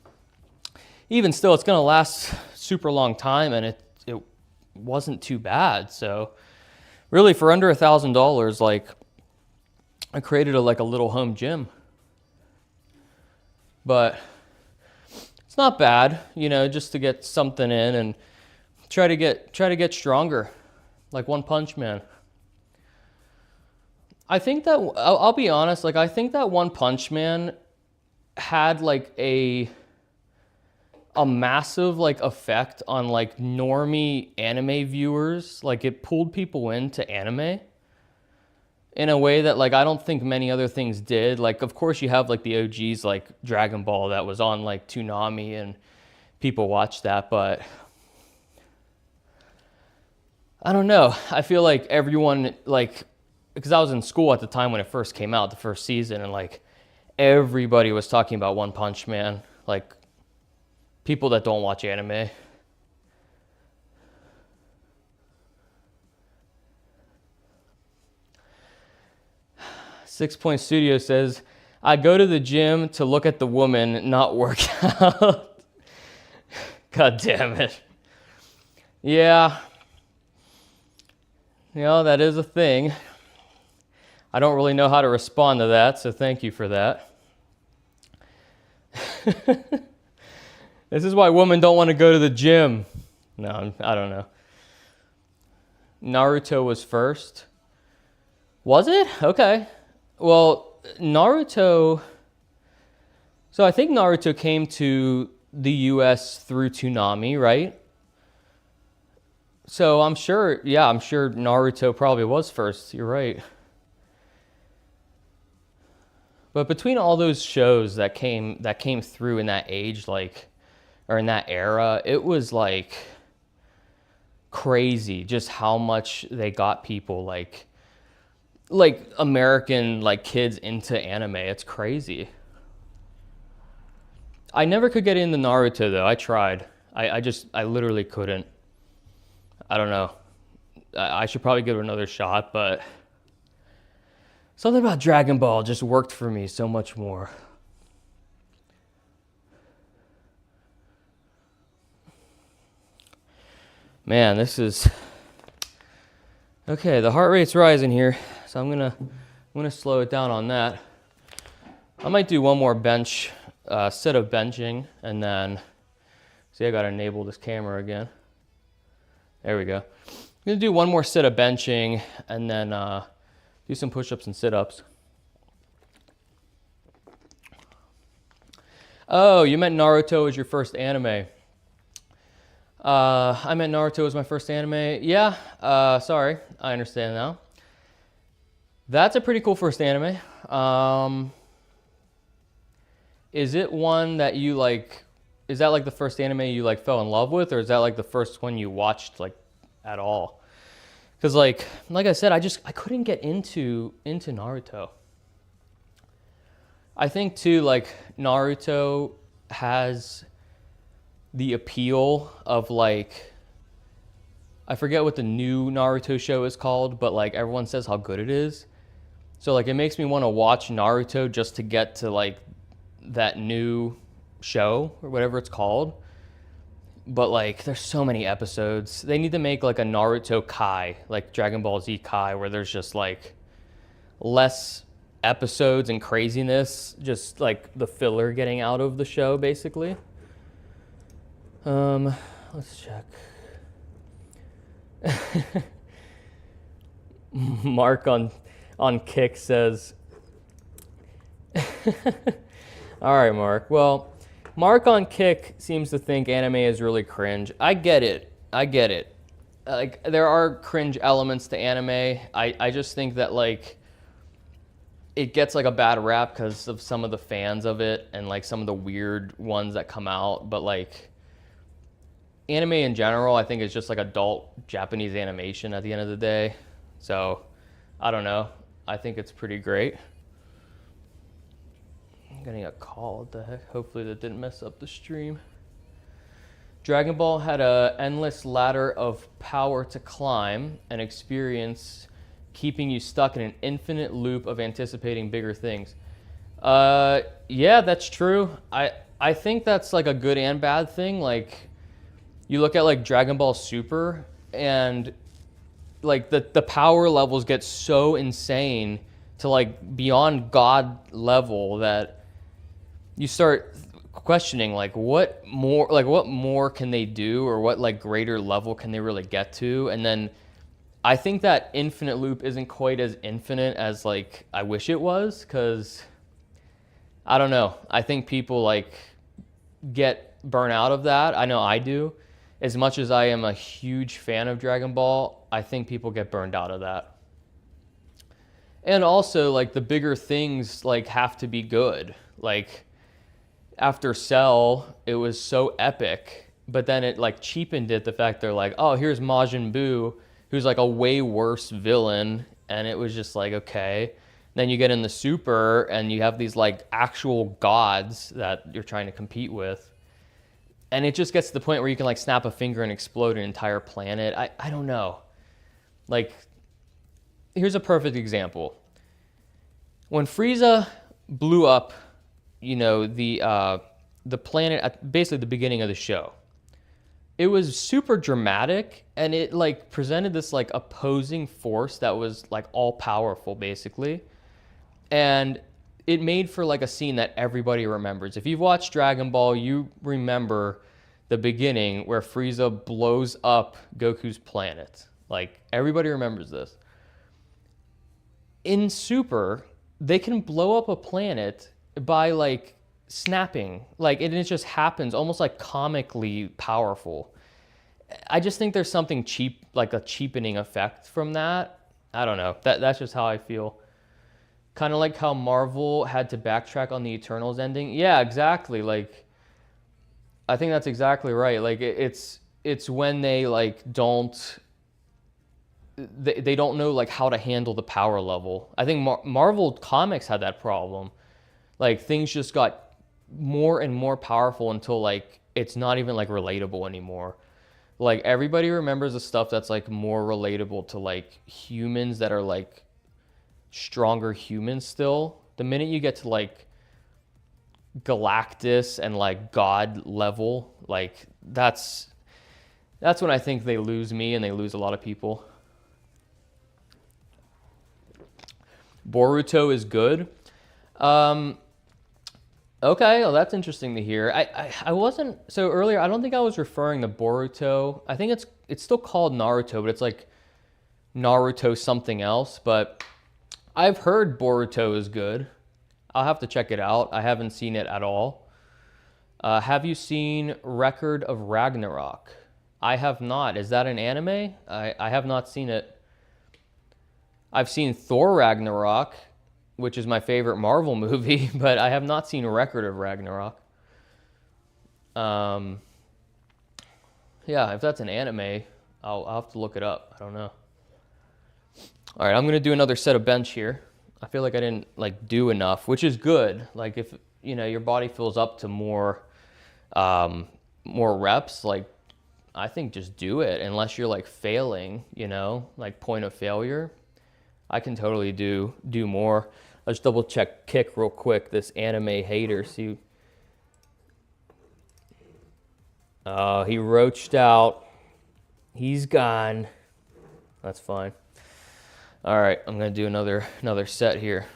even still, it's gonna last super long time, and it wasn't too bad. So really, for under $1,000, like I created like a little home gym. But it's not bad, you know, just to get something in and try to get stronger, like One Punch Man. I think that, I'll be honest, like I think that One Punch Man had like a massive like effect on like normie anime viewers. Like it pulled people into anime in a way that like I don't think many other things did. Like of course you have like the OGs like Dragon Ball that was on like Toonami and people watched that, but I don't know. I feel like everyone, like, because I was in school at the time when it first came out, the first season, and like everybody was talking about One Punch Man, like people that don't watch anime. Six Point Studio says, I go to the gym to look at the woman, not work out. God damn it. Yeah. You know, that is a thing. I don't really know how to respond to that, so thank you for that. This is why women don't want to go to the gym. No, I don't know. Naruto was first. Was it? Okay. Well, Naruto... So I think Naruto came to the US through Toonami, right? So I'm sure Naruto probably was first. You're right. But between all those shows that came through in that age, like, or in that era, it was like crazy just how much they got people like American like kids into anime. It's crazy. I never could get into Naruto though. I tried. I literally couldn't. I don't know. I should probably give it another shot, but something about Dragon Ball just worked for me so much more. Man, this is... Okay, the heart rate's rising here, so I'm gonna slow it down on that. I might do one more bench, set of benching, and then... See, I gotta enable this camera again. There we go. I'm gonna do one more set of benching, and then do some push-ups and sit-ups. Oh, you meant Naruto was your first anime. I meant Naruto was my first anime. Yeah, sorry, I understand now. That's a pretty cool first anime. Is it one that you like, is that like the first anime you like fell in love with, or is that like the first one you watched like at all? Because like I said, I couldn't get into Naruto. I think too, like Naruto has the appeal of like I forget what the new Naruto show is called, but like everyone says how good it is. So like it makes me want to watch Naruto just to get to like that new show or whatever it's called. But like there's so many episodes. They need to make like a Naruto Kai, like Dragon Ball Z Kai, where there's just like less episodes and craziness, just like the filler getting out of the show basically. Let's check. Mark on Kick says, all right, Mark. Well, Mark on Kick seems to think anime is really cringe. I get it. Like, there are cringe elements to anime. I just think that, like, it gets, like, a bad rap because of some of the fans of it and, like, some of the weird ones that come out. But, like, anime in general, I think, is just, like, adult Japanese animation at the end of the day. So, I don't know. I think it's pretty great. I'm getting a call. What the heck? Hopefully that didn't mess up the stream. Dragon Ball had a endless ladder of power to climb and experience, keeping you stuck in an infinite loop of anticipating bigger things. Yeah, that's true. I think that's like a good and bad thing. Like, you look at like Dragon Ball Super, and like the power levels get so insane to like beyond God level that you start questioning like what more can they do, or what like greater level can they really get to. And then I think that infinite loop isn't quite as infinite as like I wish it was, because I don't know, I think people like get burnt out of that. I know I do. As much as I am a huge fan of Dragon Ball, I think people get burned out of that. And also, like, the bigger things like have to be good. Like, after Cell, it was so epic, but then it like cheapened it. The fact they're like, oh, here's Majin Buu, who's like a way worse villain, and it was just like, okay. Then you get in the Super, and you have these like actual gods that you're trying to compete with. And it just gets to the point where you can like snap a finger and explode an entire planet. I don't know. Like, here's a perfect example. When Frieza blew up, you know, the planet at basically the beginning of the show, it was super dramatic, and it like presented this like opposing force that was like all powerful basically. And it made for like a scene that everybody remembers. If you've watched Dragon Ball, you remember the beginning where Frieza blows up Goku's planet. Like, everybody remembers this. In Super, they can blow up a planet by like snapping. Like, and it just happens almost like comically powerful. I just think there's something cheap, like a cheapening effect from that. I don't know. That's just how I feel. Kind of like how Marvel had to backtrack on the Eternals ending. Yeah, exactly. Like, I think that's exactly right. Like, it's when they like they don't know like how to handle the power level. I think Marvel Comics had that problem. Like, things just got more and more powerful until like it's not even like relatable anymore. Like, everybody remembers the stuff that's like more relatable to like humans that are like stronger humans still. The minute you get to like Galactus and like God level, like that's when I think they lose me, and they lose a lot of people. Boruto is good. Okay, well, that's interesting to hear. I wasn't, so earlier I don't think I was referring to Boruto. I think it's still called Naruto, but it's like Naruto something else. But I've heard Boruto is good. I'll have to check it out. I haven't seen it at all. Have you seen Record of Ragnarok? I have not. Is that an anime? I have not seen it. I've seen Thor Ragnarok, which is my favorite Marvel movie, but I have not seen Record of Ragnarok. Yeah, if that's an anime, I'll have to look it up. I don't know. All right, I'm gonna do another set of bench here. I feel like I didn't like do enough, which is good. Like, if you know your body fills up to more reps, like I think just do it unless you're like failing, you know, like point of failure. I can totally do more. Let's double check Kick real quick. This anime hater, see. Oh, he roached out. He's gone. That's fine. All right, I'm gonna do another set here.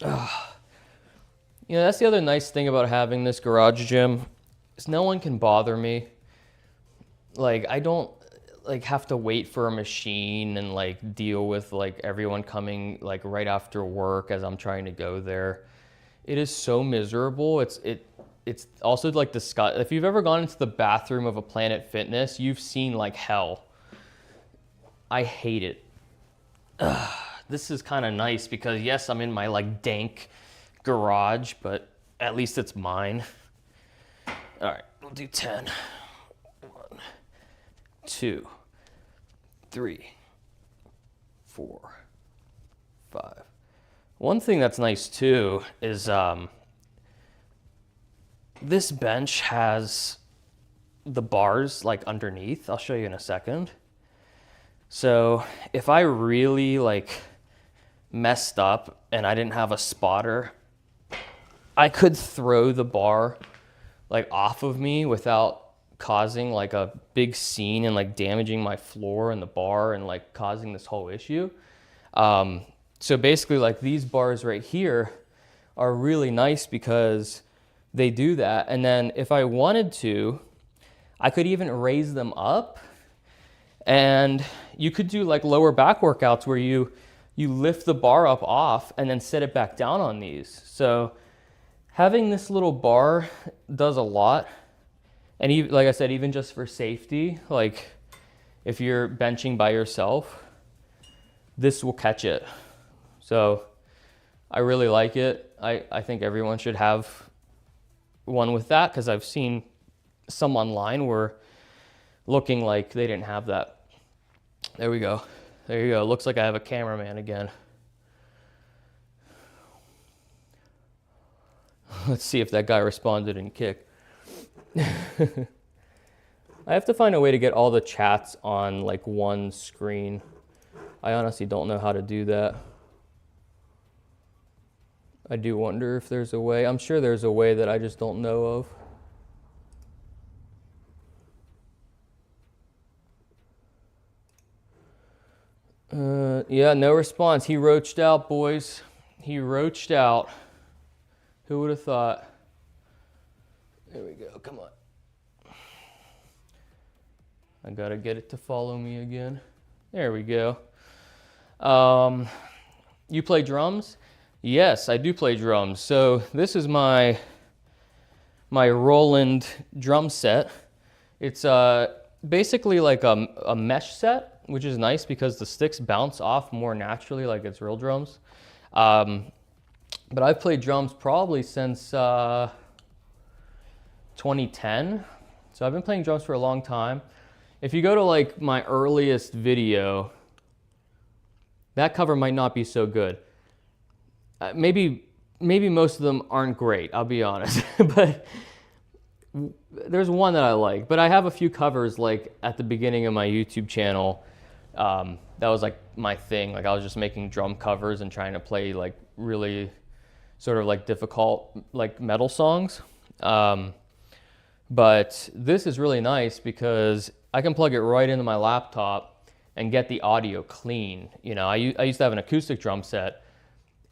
You know, that's the other nice thing about having this garage gym is no one can bother me. Like, I don't like have to wait for a machine and like deal with like everyone coming like right after work as I'm trying to go there. It is so miserable. It's also like disgusting. If you've ever gone into the bathroom of a Planet Fitness, you've seen like hell. I hate it. This is kind of nice because yes, I'm in my like dank garage, but at least it's mine. All right, we'll do 10. 1, 2, 3, 4, 5. One thing that's nice too is this bench has the bars like underneath. I'll show you in a second. So if I really like messed up and I didn't have a spotter, I could throw the bar like off of me without causing like a big scene and like damaging my floor and the bar and like causing this whole issue. So basically like these bars right here are really nice because they do that. And then if I wanted to, I could even raise them up, and you could do like lower back workouts where you lift the bar up off and then set it back down on these. So having this little bar does a lot. And even, like I said, even just for safety, like if you're benching by yourself, this will catch it. So I really like it. I think everyone should have one with that because I've seen some online were looking like they didn't have that. There we go. There you go. Looks like I have a cameraman again. Let's see if that guy responded in Kick. I have to find a way to get all the chats on like one screen. I honestly don't know how to do that. I do wonder if there's a way. I'm sure there's a way that I just don't know of. Yeah, no response. He roached out, boys. He roached out. Who would have thought? There we go. Come on. I gotta get it to follow me again. There we go. You play drums? Yes, I do play drums. So this is my Roland drum set. It's basically like a mesh set, which is nice because the sticks bounce off more naturally like it's real drums. But I've played drums probably since 2010. So I've been playing drums for a long time. If you go to like my earliest video, that cover might not be so good. Maybe most of them aren't great, I'll be honest. But there's one that I like. But I have a few covers like at the beginning of my YouTube channel. That was like my thing. Like I was just making drum covers and trying to play like really sort of like difficult like metal songs. But this is really nice because I can plug it right into my laptop and get the audio clean. You know, I used to have an acoustic drum set,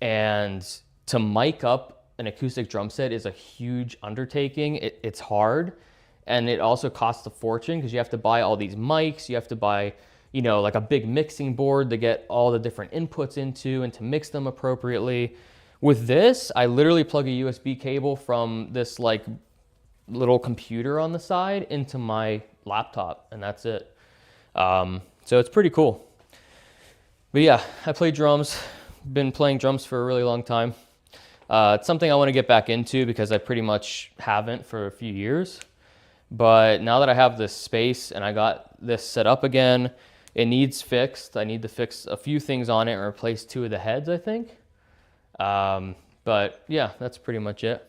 and to mic up an acoustic drum set is a huge undertaking. It's hard, and it also costs a fortune because you have to buy all these mics, you have to buy, you know, like a big mixing board to get all the different inputs into and to mix them appropriately. With this, I literally plug a USB cable from this like little computer on the side into my laptop, and that's it. So it's pretty cool. But yeah, I play drums. Been playing drums for a really long time. It's something I want to get back into because I pretty much haven't for a few years. But now that I have this space and I got this set up again, it needs fixed. I need to fix a few things on it and replace 2 of the heads, I think. But yeah, that's pretty much it.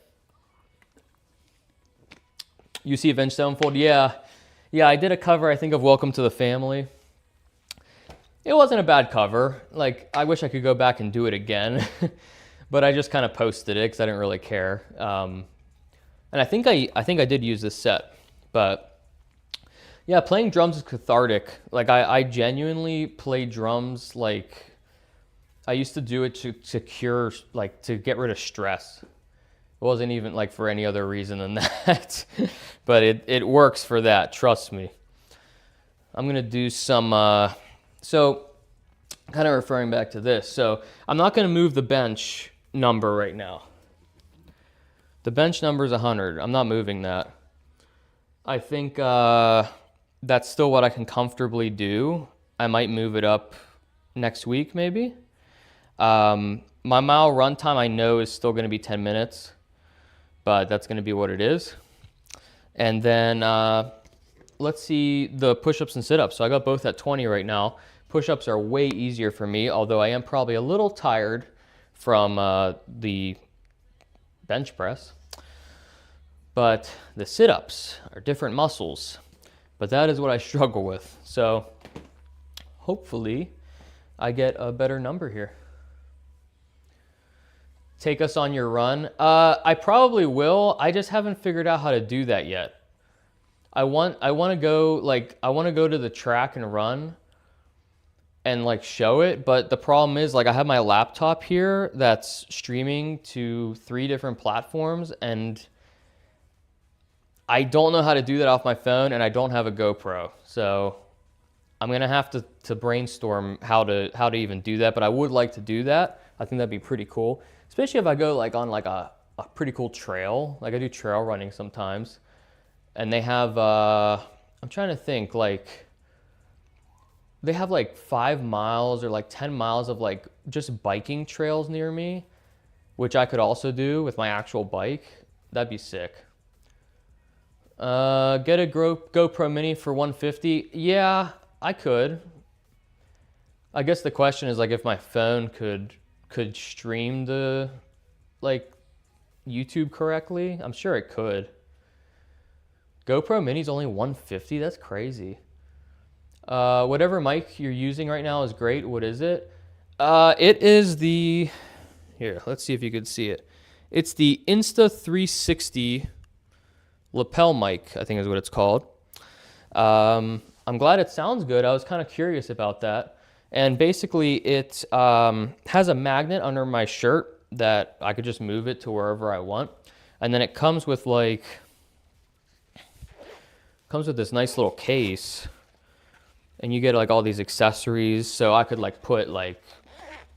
UC Avenged Sevenfold. Yeah, I did a cover, I think, of Welcome to the Family. It wasn't a bad cover. Like, I wish I could go back and do it again, but I just kind of posted it because I didn't really care. And I think I did use this set, but yeah, playing drums is cathartic. Like, I genuinely play drums. Like, I used to do it to cure, like, to get rid of stress. It wasn't even like for any other reason than that, but it works for that. Trust me. I'm gonna do some. So, kind of referring back to this. So, I'm not gonna move the bench number right now. The bench number is 100. I'm not moving that. I think that's still what I can comfortably do. I might move it up next week, maybe. My mile run time I know is still gonna be 10 minutes. But that's going to be what it is. And then let's see the push-ups and sit-ups. So I got both at 20 right now. Push-ups are way easier for me, although I am probably a little tired from the bench press. But the sit-ups are different muscles. But that is what I struggle with. So hopefully I get a better number here. Take us on your run. I probably will. I just haven't figured out how to do that yet. I want to go to the track and run and like show it, but the problem is like I have my laptop here that's streaming to 3 different platforms and I don't know how to do that off my phone and I don't have a GoPro. So I'm going to have to brainstorm how to even do that, but I would like to do that. I think that'd be pretty cool. Especially if I go like on like a pretty cool trail. Like I do trail running sometimes. And they have, I'm trying to think, like, they have like 5 miles or like 10 miles of like just biking trails near me, which I could also do with my actual bike. That'd be sick. Get a GoPro Mini for 150. Yeah, I could. I guess the question is like if my phone could stream the like YouTube correctly. I'm sure it could. GoPro Mini's only 150. That's crazy. Whatever mic you're using right now is great. What is it? It is the, here, let's see if you could see it. It's the Insta360 lapel mic, I think is what it's called. I'm glad it sounds good. I was kind of curious about that. And basically it has a magnet under my shirt that I could just move it to wherever I want. And then it comes with this nice little case. And you get like all these accessories. So I could like put like,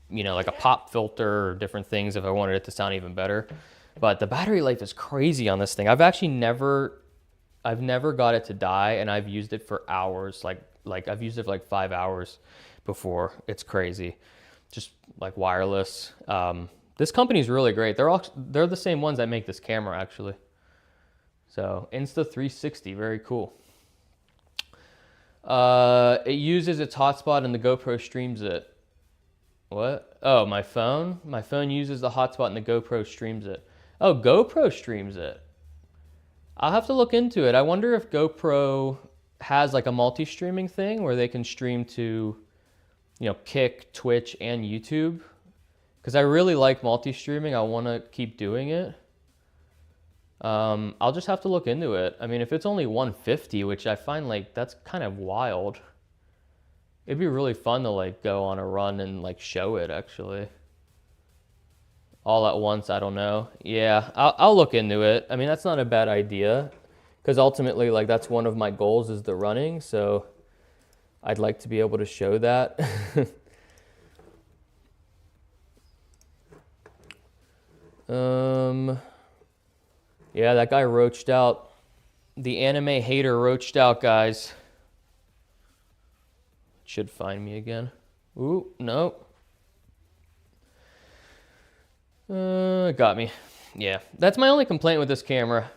you know, like a pop filter or different things if I wanted it to sound even better. But the battery life is crazy on this thing. I've never got it to die and I've used it for hours. Like I've used it for like 5 hours before. It's crazy. Just like wireless. This company is really great. They're the same ones that make this camera actually. So Insta360, very cool. It uses its hotspot and the GoPro streams it. What? Oh, my phone? My phone uses the hotspot and the GoPro streams it. Oh, GoPro streams it. I'll have to look into it. I wonder if GoPro has like a multi-streaming thing where they can stream to, you know, Kick, Twitch, and YouTube. Because I really like multi-streaming. I want to keep doing it. I'll just have to look into it. I mean, if it's only 150, which I find like that's kind of wild. It'd be really fun to like go on a run and like show it actually. All at once, I don't know. Yeah, I'll look into it. I mean, that's not a bad idea because ultimately like that's one of my goals is the running. So I'd like to be able to show that. Yeah, that guy roached out. The anime hater roached out, guys. Should find me again. Ooh, no. Got me. Yeah, that's my only complaint with this camera.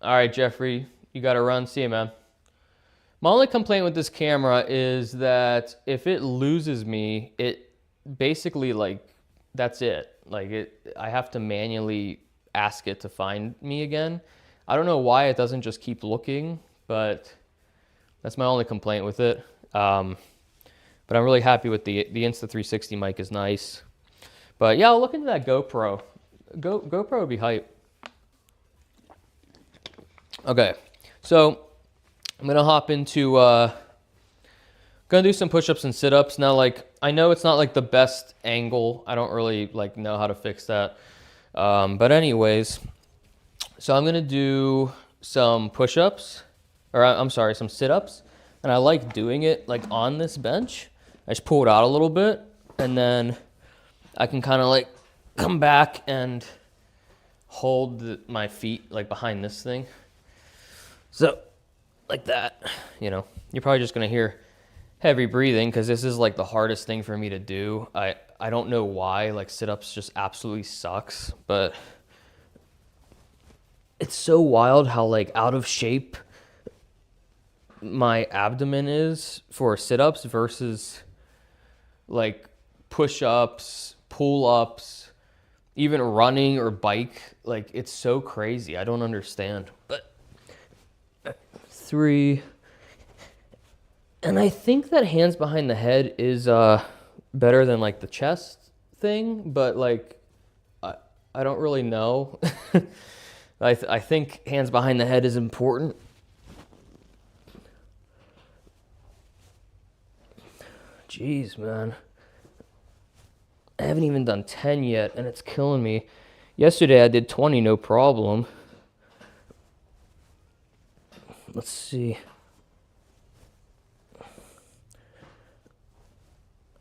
All right, Jeffrey, you got to run. See you, man. My only complaint with this camera is that if it loses me, it basically like, that's it. Like I have to manually ask it to find me again. I don't know why it doesn't just keep looking, but that's my only complaint with it. But I'm really happy with the Insta360 mic is nice. But yeah, I'll look into that GoPro. GoPro would be hype. Okay, so I'm gonna hop into gonna do some push-ups and sit-ups. Now, like, I know it's not like the best angle. I don't really like know how to fix that. But anyways, so I'm gonna do some push-ups, or I'm sorry, some sit-ups. And I like doing it like on this bench. I just pull it out a little bit, and then I can kind of like come back and hold my feet like behind this thing. So like that, you know, you're probably just gonna hear heavy breathing because this is like the hardest thing for me to do. I don't know why, like sit-ups just absolutely sucks, but it's so wild how like out of shape my abdomen is for sit-ups versus like push-ups, pull-ups, even running or bike. Like, it's so crazy. I don't understand. But 3, and I think that hands behind the head is better than like the chest thing, but like I don't really know. I think hands behind the head is important. Jeez, man. I haven't even done 10 yet, and it's killing me. Yesterday I did 20, no problem. Let's see.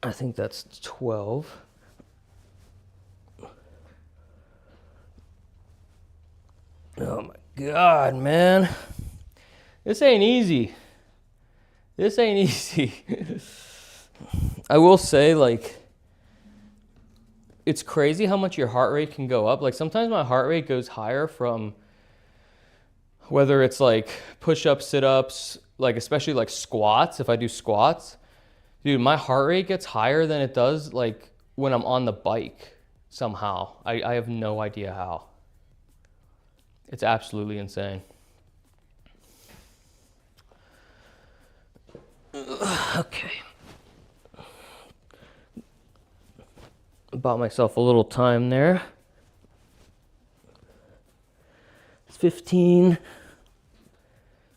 I think that's 12. Oh my God, man. This ain't easy. This ain't easy. I will say, like, it's crazy how much your heart rate can go up. Like, sometimes my heart rate goes higher from whether it's like push-ups, sit-ups, like especially like squats. If I do squats, dude, my heart rate gets higher than it does like when I'm on the bike somehow. I have no idea how. It's absolutely insane. Okay. Bought myself a little time there. It's 15,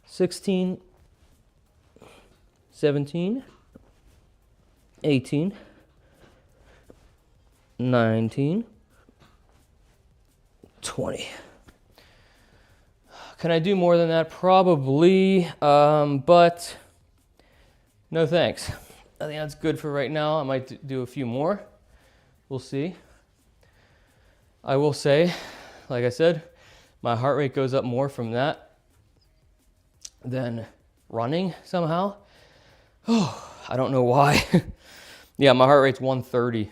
16, 17, 18, 19, 20. Can I do more than that? Probably, but no thanks. I think that's good for right now. I might do a few more. We'll see. I will say, like I said, my heart rate goes up more from that than running somehow. Oh, I don't know why. Yeah, my heart rate's 130.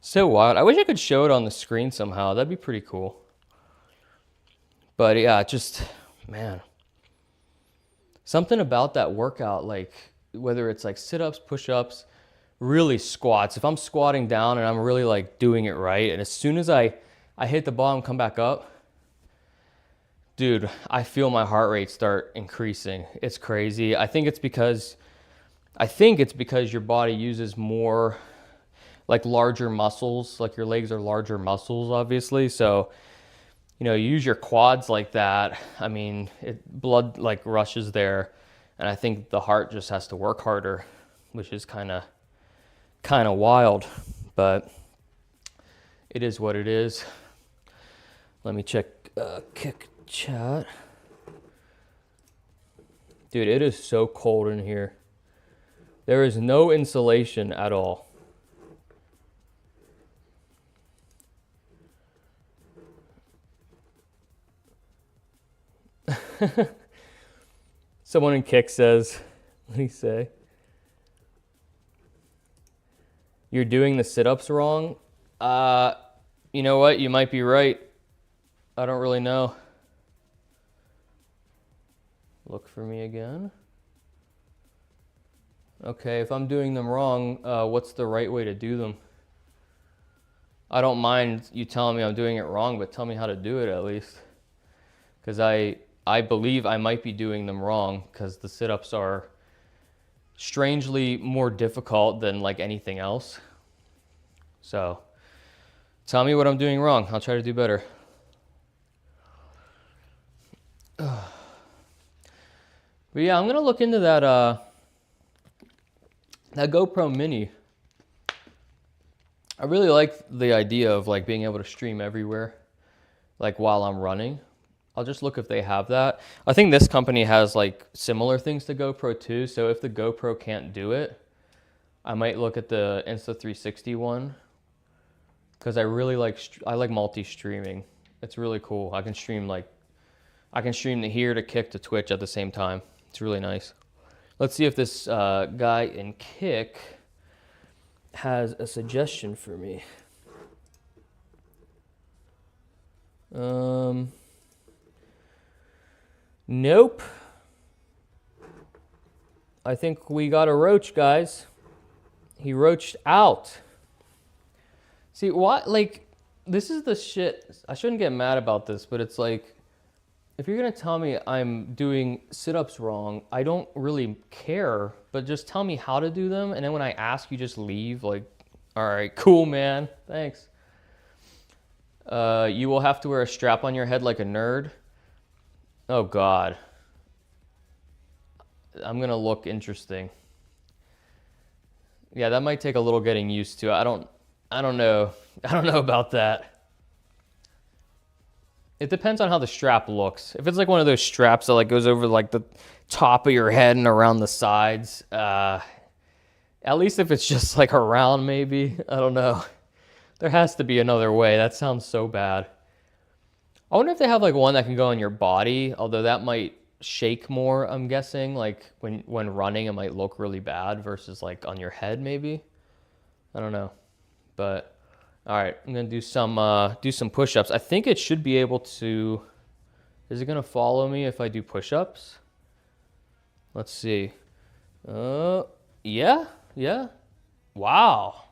So wild. I wish I could show it on the screen somehow. That'd be pretty cool. But yeah, just, man. Something about that workout, like whether it's like sit-ups, push-ups, really squats. If I'm squatting down and I'm really like doing it right, and as soon as I hit the bottom, come back up, dude, I feel my heart rate start increasing. It's crazy. I think it's because your body uses more like larger muscles, like your legs are larger muscles, obviously. So, you know, you use your quads like that. I mean, blood like rushes there. And I think the heart just has to work harder, which is kind of wild, but it is what it is. Let me check Kick chat. Dude, it is so cold in here. There is no insulation at all. Someone in Kick says, what do you say? You're doing the sit-ups wrong? You know what? You might be right. I don't really know. Look for me again. Okay, if I'm doing them wrong, what's the right way to do them? I don't mind you telling me I'm doing it wrong, but tell me how to do it at least. Because I I believe I might be doing them wrong because the sit-ups are strangely more difficult than like anything else. So tell me what I'm doing wrong. I'll try to do better. But yeah, I'm gonna look into that GoPro Mini. I really like the idea of like being able to stream everywhere, like while I'm running. I'll just look if they have that. I think this company has like similar things to GoPro too. So if the GoPro can't do it, I might look at the Insta360 one because I really like multi-streaming. It's really cool. I can stream to here to Kick to Twitch at the same time. It's really nice. Let's see if this guy in Kick has a suggestion for me. Nope. I think we got a roach, guys. He roached out. See, what? Like, this is the shit. I shouldn't get mad about this, but it's like, if you're going to tell me I'm doing sit-ups wrong, I don't really care, but just tell me how to do them. And then when I ask, you just leave. Like, all right, cool, man. Thanks. You will have to wear a strap on your head like a nerd. Oh, God. I'm going to look interesting. Yeah, that might take a little getting used to. I don't know. I don't know about that. It depends on how the strap looks. If it's like one of those straps that like goes over like the top of your head and around the sides, at least if it's just like around maybe, I don't know. There has to be another way. That sounds so bad. I wonder if they have like one that can go on your body, although that might shake more, I'm guessing. Like when running, it might look really bad versus like on your head maybe. I don't know. But all right, I'm gonna do some push-ups. I think it should be able to. Is it gonna follow me if I do push-ups? Let's see. Yeah. Wow,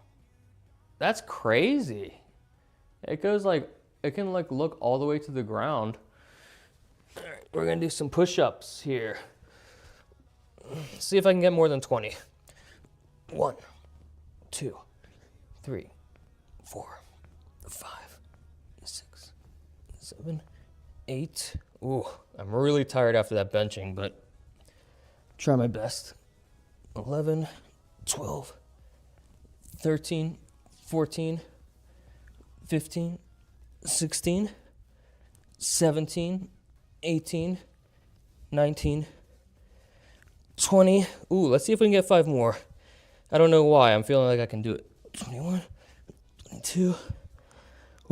that's crazy. It goes like it can like look all the way to the ground. All right, we're gonna do some push-ups here. See if I can get more than 20. 1, 2, 3, 4, 5, 6, 7, 8. Ooh, I'm really tired after that benching, but try my best. 11, 12, 13, 14, 15, 16, 17, 18, 19, 20. Ooh, let's see if we can get 5 more. I don't know why. I'm feeling like I can do it. 21, 22.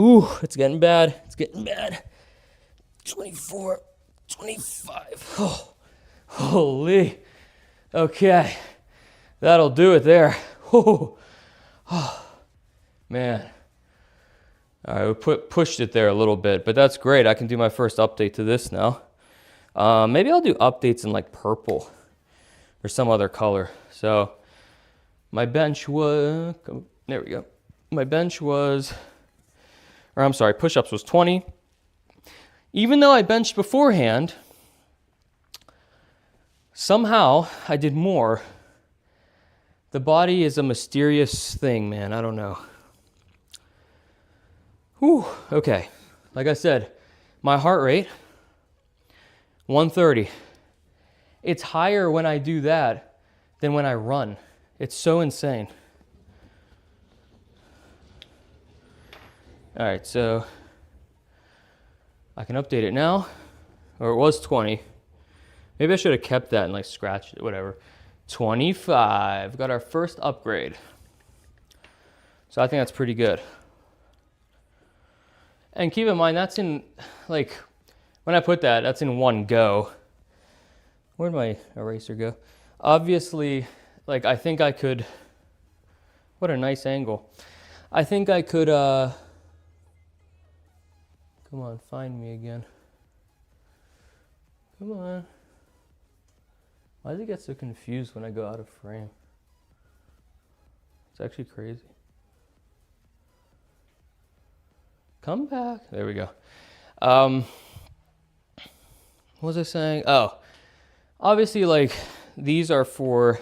Ooh, it's getting bad. It's getting bad. 24, 25. Oh, holy. Okay. That'll do it there. Oh, man. All right, we pushed it there a little bit, but that's great. I can do my first update to this now. Maybe I'll do updates in like purple or some other color. So my bench was, there we go. My bench was, or I'm sorry, push-ups was 20. Even though I benched beforehand, somehow I did more. The body is a mysterious thing, man. I don't know. Whew, okay. Like I said, my heart rate, 130. It's higher when I do that than when I run. It's so insane. All right, so I can update it now, or it was 20. Maybe I should have kept that and like scratched it, whatever. 25, got our first upgrade. So I think that's pretty good. And keep in mind, that's in, like, when I put that, that's in one go. Where'd my eraser go? Obviously, like, I think I could, what a nice angle. I think I could, come on, find me again. Come on. Why does it get so confused when I go out of frame? It's actually crazy. Come back. There we go. what was I saying? Oh, obviously, like, these are for,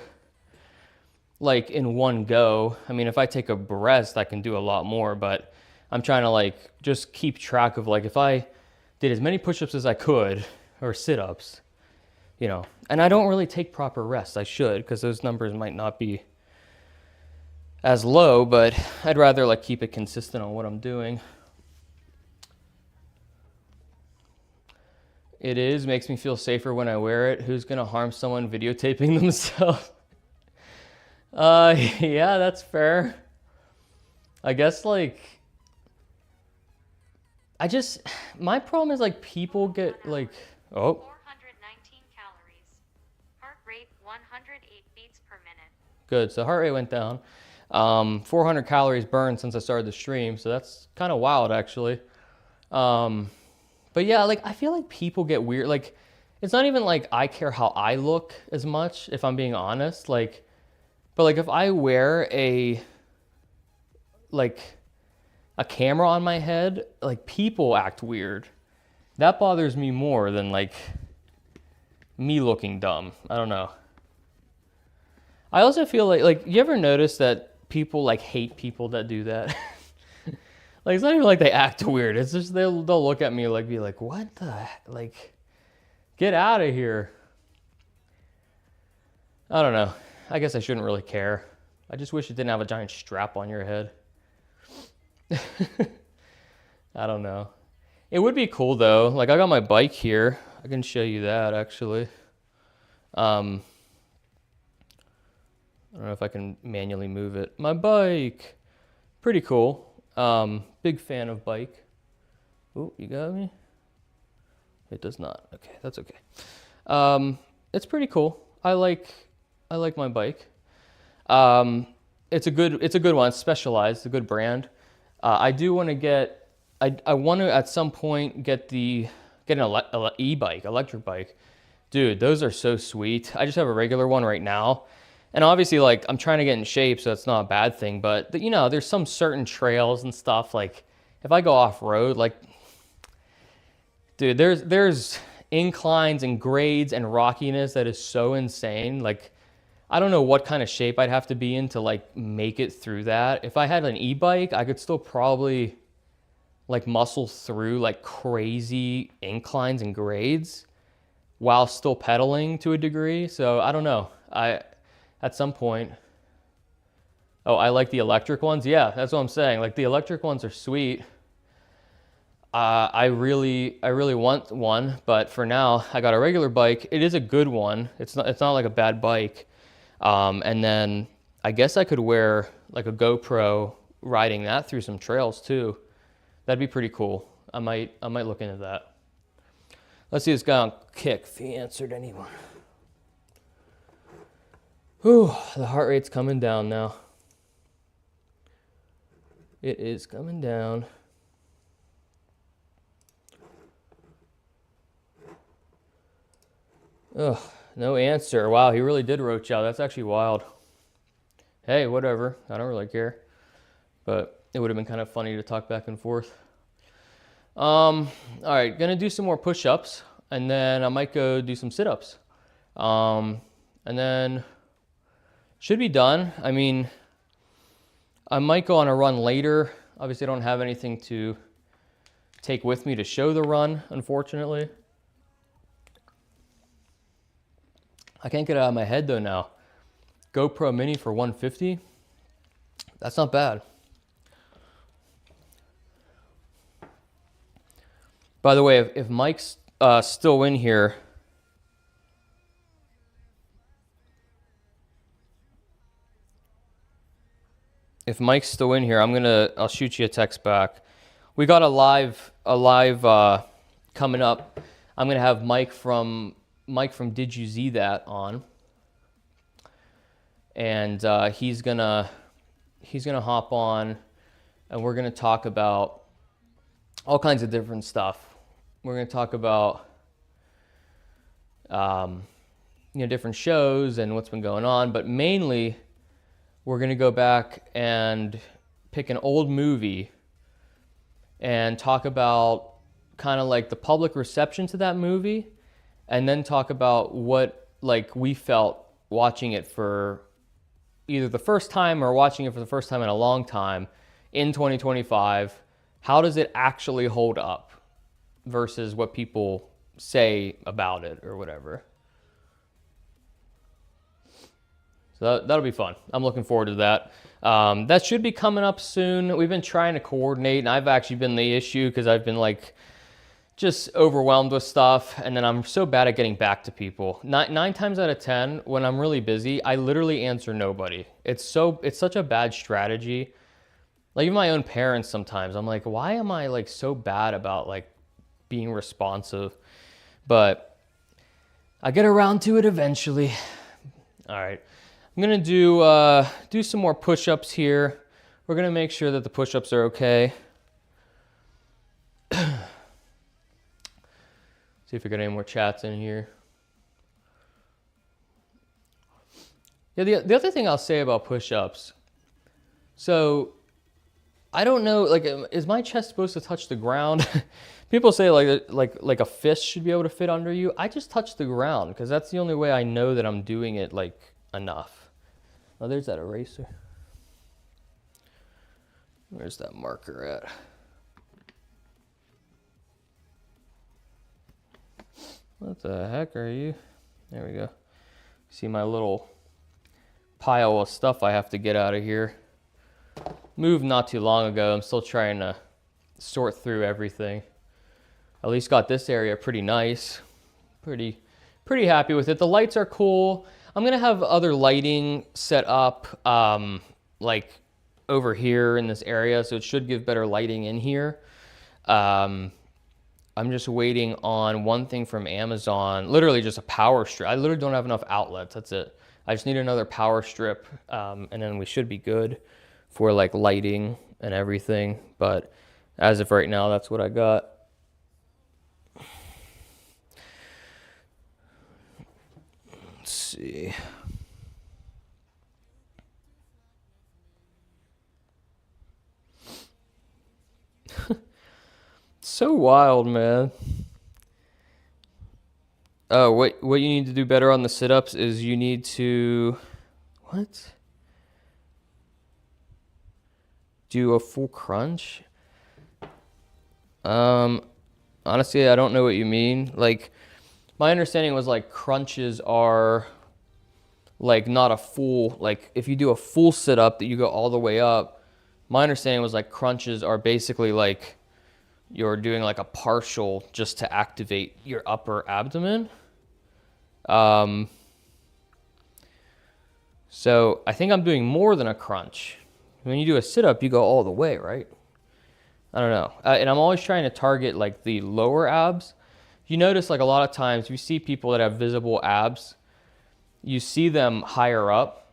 like, in one go. I mean, if I take a rest, I can do a lot more, but I'm trying to, like, just keep track of, like, if I did as many push-ups as I could, or sit-ups, you know. And I don't really take proper rest. I should, because those numbers might not be as low, but I'd rather, like, keep it consistent on what I'm doing. It is, makes me feel safer when I wear it. Who's gonna harm someone videotaping themselves? Yeah, that's fair. I guess, like, my problem is, like, people get, like, oh, 419 calories. Heart rate 108 beats per minute. good. So heart rate went down. 400 calories burned since I started the stream, so that's kind of wild, actually. But yeah, like, I feel like people get weird. Like, it's not even like I care how I look as much, if I'm being honest. Like, but like, if I wear like a camera on my head, like, people act weird. That bothers me more than, like, me looking dumb. I don't know. I also feel like, you ever notice that people, like, hate people that do that? Like, it's not even like they act weird. It's just they'll look at me, like, be like, what the, like, get out of here. I don't know. I guess I shouldn't really care. I just wish it didn't have a giant strap on your head. I don't know. It would be cool though. Like, I got my bike here. I can show you that, actually. I don't know if I can manually move it. My bike. Pretty cool. Big fan of bike. Oh, you got me? It does not. Okay, that's okay. It's pretty cool. I like my bike. It's a good one. It's Specialized. It's a good brand. I do want to get. I want to at some point get an e-bike, electric bike. Dude, those are so sweet. I just have a regular one right now. And obviously, like, I'm trying to get in shape, so it's not a bad thing. But, you know, there's some certain trails and stuff. Like, if I go off-road, like, dude, there's inclines and grades and rockiness that is so insane. Like, I don't know what kind of shape I'd have to be in to, like, make it through that. If I had an e-bike, I could still probably, like, muscle through, like, crazy inclines and grades while still pedaling to a degree. So, I don't know. At some point. Oh, I like the electric ones. Yeah, that's what I'm saying. Like, the electric ones are sweet. I really want one, but for now, I got a regular bike. It is a good one. It's not like a bad bike. And then I guess I could wear, like, a GoPro riding that through some trails too. That'd be pretty cool. I might look into that. Let's see this guy on Kick if he answered anyone. Whew, the heart rate's coming down now. It is coming down. Ugh, no answer. Wow, he really did roach out. That's actually wild. Hey, whatever. I don't really care. But it would have been kind of funny to talk back and forth. All right, gonna do some more push-ups, and then I might go do some sit-ups. And then should be done. I mean, I might go on a run later. Obviously, I don't have anything to take with me to show the run, unfortunately. I can't get it out of my head though now. GoPro Mini for $150. That's not bad. By the way, if Mike's still in here, I'll shoot you a text back. We got a live coming up. I'm gonna have Mike from Did You Z That on, and he's gonna hop on, and we're gonna talk about all kinds of different stuff. We're gonna talk about different shows and what's been going on, but mainly we're gonna go back and pick an old movie and talk about kind of like the public reception to that movie and then talk about what like we felt watching it for either the first time or watching it for the first time in a long time in 2025. How does it actually hold up versus what people say about it or whatever? So that'll be fun. I'm looking forward to that. That should be coming up soon. We've been trying to coordinate, and I've actually been the issue because I've been like just overwhelmed with stuff, and then I'm so bad at getting back to people. Nine times out of 10, when I'm really busy, I literally answer nobody. It's such a bad strategy. Like even my own parents sometimes, I'm like, why am I like so bad about like being responsive? But I get around to it eventually. All right, I'm gonna do some more push-ups here. We're gonna make sure that the push-ups are okay. See if we got any more chats in here. Yeah, the other thing I'll say about push-ups. So I don't know, like, is my chest supposed to touch the ground? People say like a fist should be able to fit under you. I just touch the ground because that's the only way I know that I'm doing it like enough. Oh, there's that eraser. Where's that marker at? What the heck are you? There we go. See my little pile of stuff I have to get out of here. Moved not too long ago. I'm still trying to sort through everything. At least got this area pretty nice. Pretty happy with it. The lights are cool. I'm gonna have other lighting set up like over here in this area, so it should give better lighting in here. I'm just waiting on one thing from Amazon, literally just a power strip. I literally don't have enough outlets, that's it. I just need another power strip, and then we should be good for like lighting and everything. But as of right now, that's what I got. Let's see. So wild, man. Oh, what you need to do better on the sit-ups is you need to what? Do a full crunch? Honestly, I don't know what you mean. Like my understanding was like crunches are like not a full, like if you do a full sit-up that you go all the way up, my understanding was like crunches are basically like you're doing like a partial just to activate your upper abdomen. So I think I'm doing more than a crunch. When you do a sit-up, you go all the way, right? I don't know. And I'm always trying to target like the lower abs. You notice like a lot of times you see people that have visible abs, you see them higher up.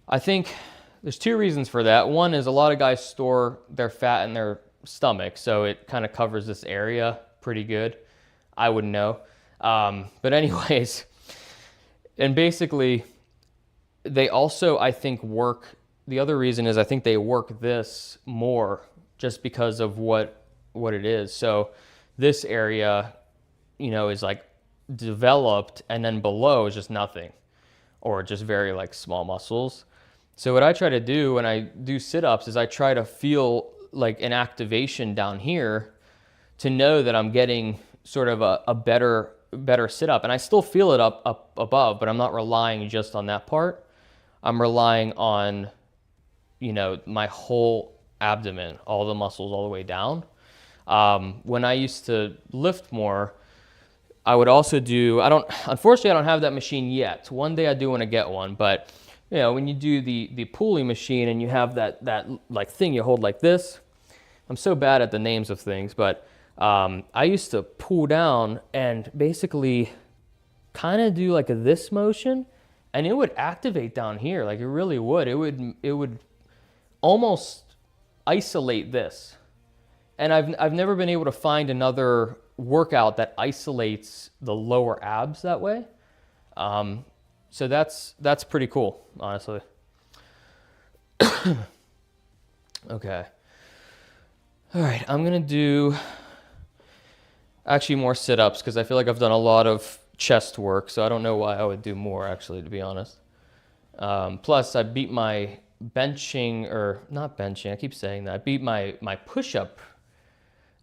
I think there's two reasons for that. One is a lot of guys store their fat in their stomach, so it kind of covers this area pretty good. I wouldn't know. But anyways, and basically they also, I think, work, the other reason is I think they work this more just because of what it is. So this area, you know, is like developed, and then below is just nothing, or just very like small muscles. So what I try to do when I do sit-ups is I try to feel like an activation down here to know that I'm getting sort of a better sit-up. And I still feel it up above, but I'm not relying just on that part. I'm relying on, you know, my whole abdomen, all the muscles all the way down. When I used to lift more, I would also do, unfortunately I don't have that machine yet. One day I do want to get one, but you know, when you do the pulley machine and you have that like thing you hold like this, I'm so bad at the names of things, but I used to pull down and basically kind of do like this motion, and it would activate down here, like it really would. It would almost isolate this. And I've never been able to find another workout that isolates the lower abs that way. So that's pretty cool, honestly. Okay. All right, I'm gonna do, Actually, more sit-ups because I feel like I've done a lot of chest work, so I don't know why I would do more, actually, to be honest. Plus, I beat my benching, or not benching, I keep saying that. I beat my push-up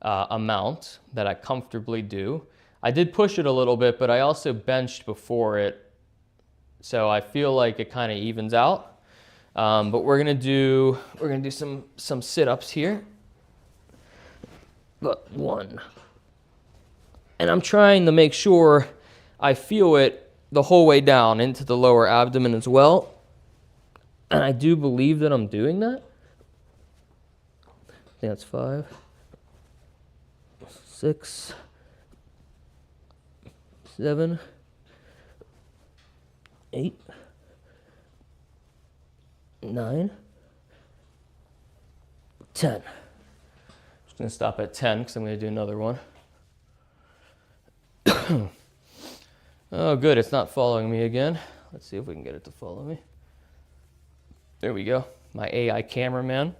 amount that I comfortably do. I did push it a little bit, but I also benched before it, so I feel like it kind of evens out. But we're gonna do some sit-ups here. But one. And I'm trying to make sure I feel it the whole way down into the lower abdomen as well. And I do believe that I'm doing that. I think that's 5, 6, 7, 8, 9, 10. Just gonna stop at 10 because I'm gonna do another one. Oh, good, it's not following me again. Let's see if we can get it to follow me. There we go, my AI cameraman.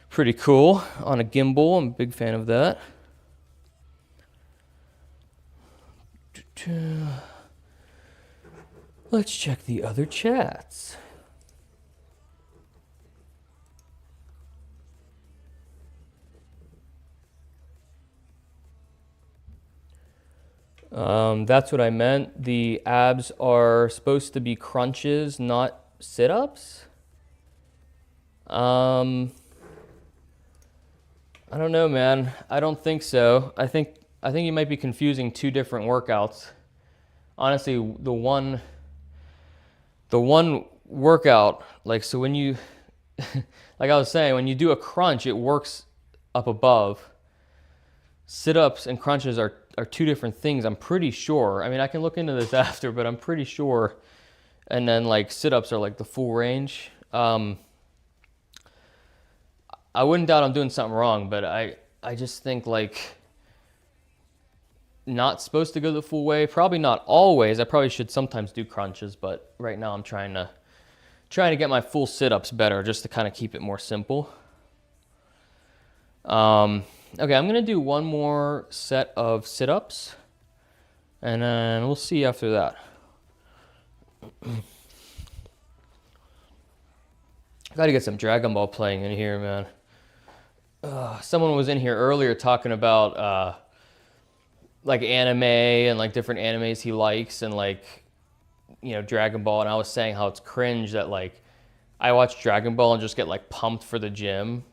Pretty cool, on a gimbal, I'm a big fan of that. Let's check the other chats. That's what I meant. The abs are supposed to be crunches, not sit-ups. I don't know, man. I don't think so. I think you might be confusing two different workouts. Honestly, the one workout, like, so when you, like I was saying, when you do a crunch, it works up above. Sit-ups and crunches are two different things, I'm pretty sure. I mean, I can look into this after, but I'm pretty sure. And then like sit-ups are like the full range. I wouldn't doubt I'm doing something wrong, but I just think like not supposed to go the full way. Probably not always. I probably should sometimes do crunches, but right now I'm trying to get my full sit-ups better just to kind of keep it more simple. Okay, I'm gonna do one more set of sit-ups and then we'll see after that. Gotta get some Dragon Ball playing in here, man. Someone was in here earlier talking about like anime and like different animes he likes and like, you know, Dragon Ball, and I was saying how it's cringe that like I watch Dragon Ball and just get like pumped for the gym.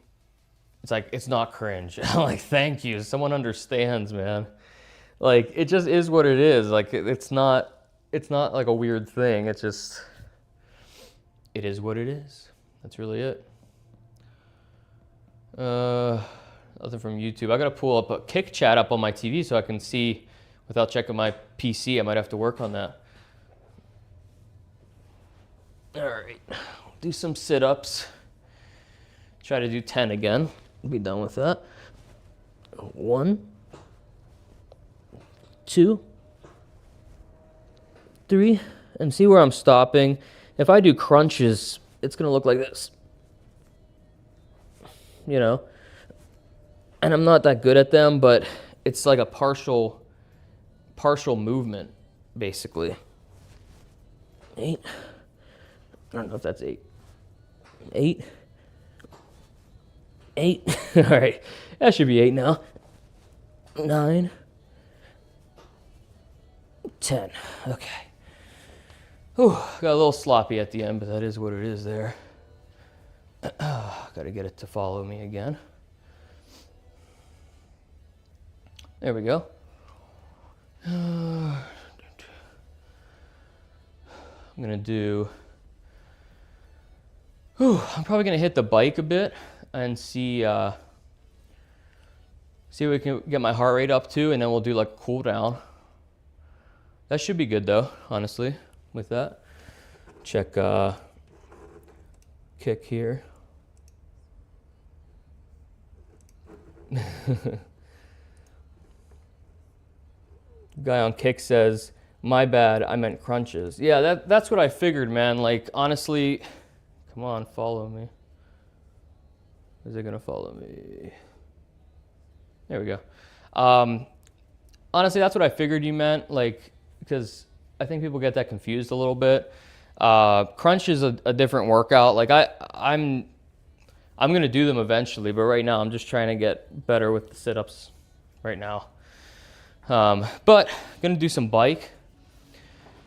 It's like, it's not cringe. I'm like, thank you, someone understands, man. Like, it just is what it is. Like, it's not like a weird thing. It's just, it is what it is. That's really it. Nothing from YouTube. I gotta pull up a Kick chat up on my TV so I can see without checking my PC. I might have to work on that. All right, do some sit-ups. Try to do 10 again. Be done with that. 1, 2, 3, and see where I'm stopping. If I do crunches, it's gonna look like this. You know, and I'm not that good at them, but it's like a partial movement, basically. 8. I don't know if that's 8. 8. 8. All right, that should be 8 now. 9. 10. Okay. Whew, got a little sloppy at the end, but that is what it is there. Got to get it to follow me again. There we go. I'm gonna do. I'm probably gonna hit the bike a bit and see what we can get my heart rate up to, and then we'll do like a cool down. That should be good though, honestly, with that. Check Kick here. Guy on Kick says, my bad, I meant crunches. Yeah, that's what I figured, man. Like, honestly, come on, follow me. Is it gonna follow me? There we go. Honestly, that's what I figured you meant, like, because I think people get that confused a little bit. Crunch is a different workout. Like I'm gonna do them eventually, but right now I'm just trying to get better with the sit-ups right now. But gonna do some bike.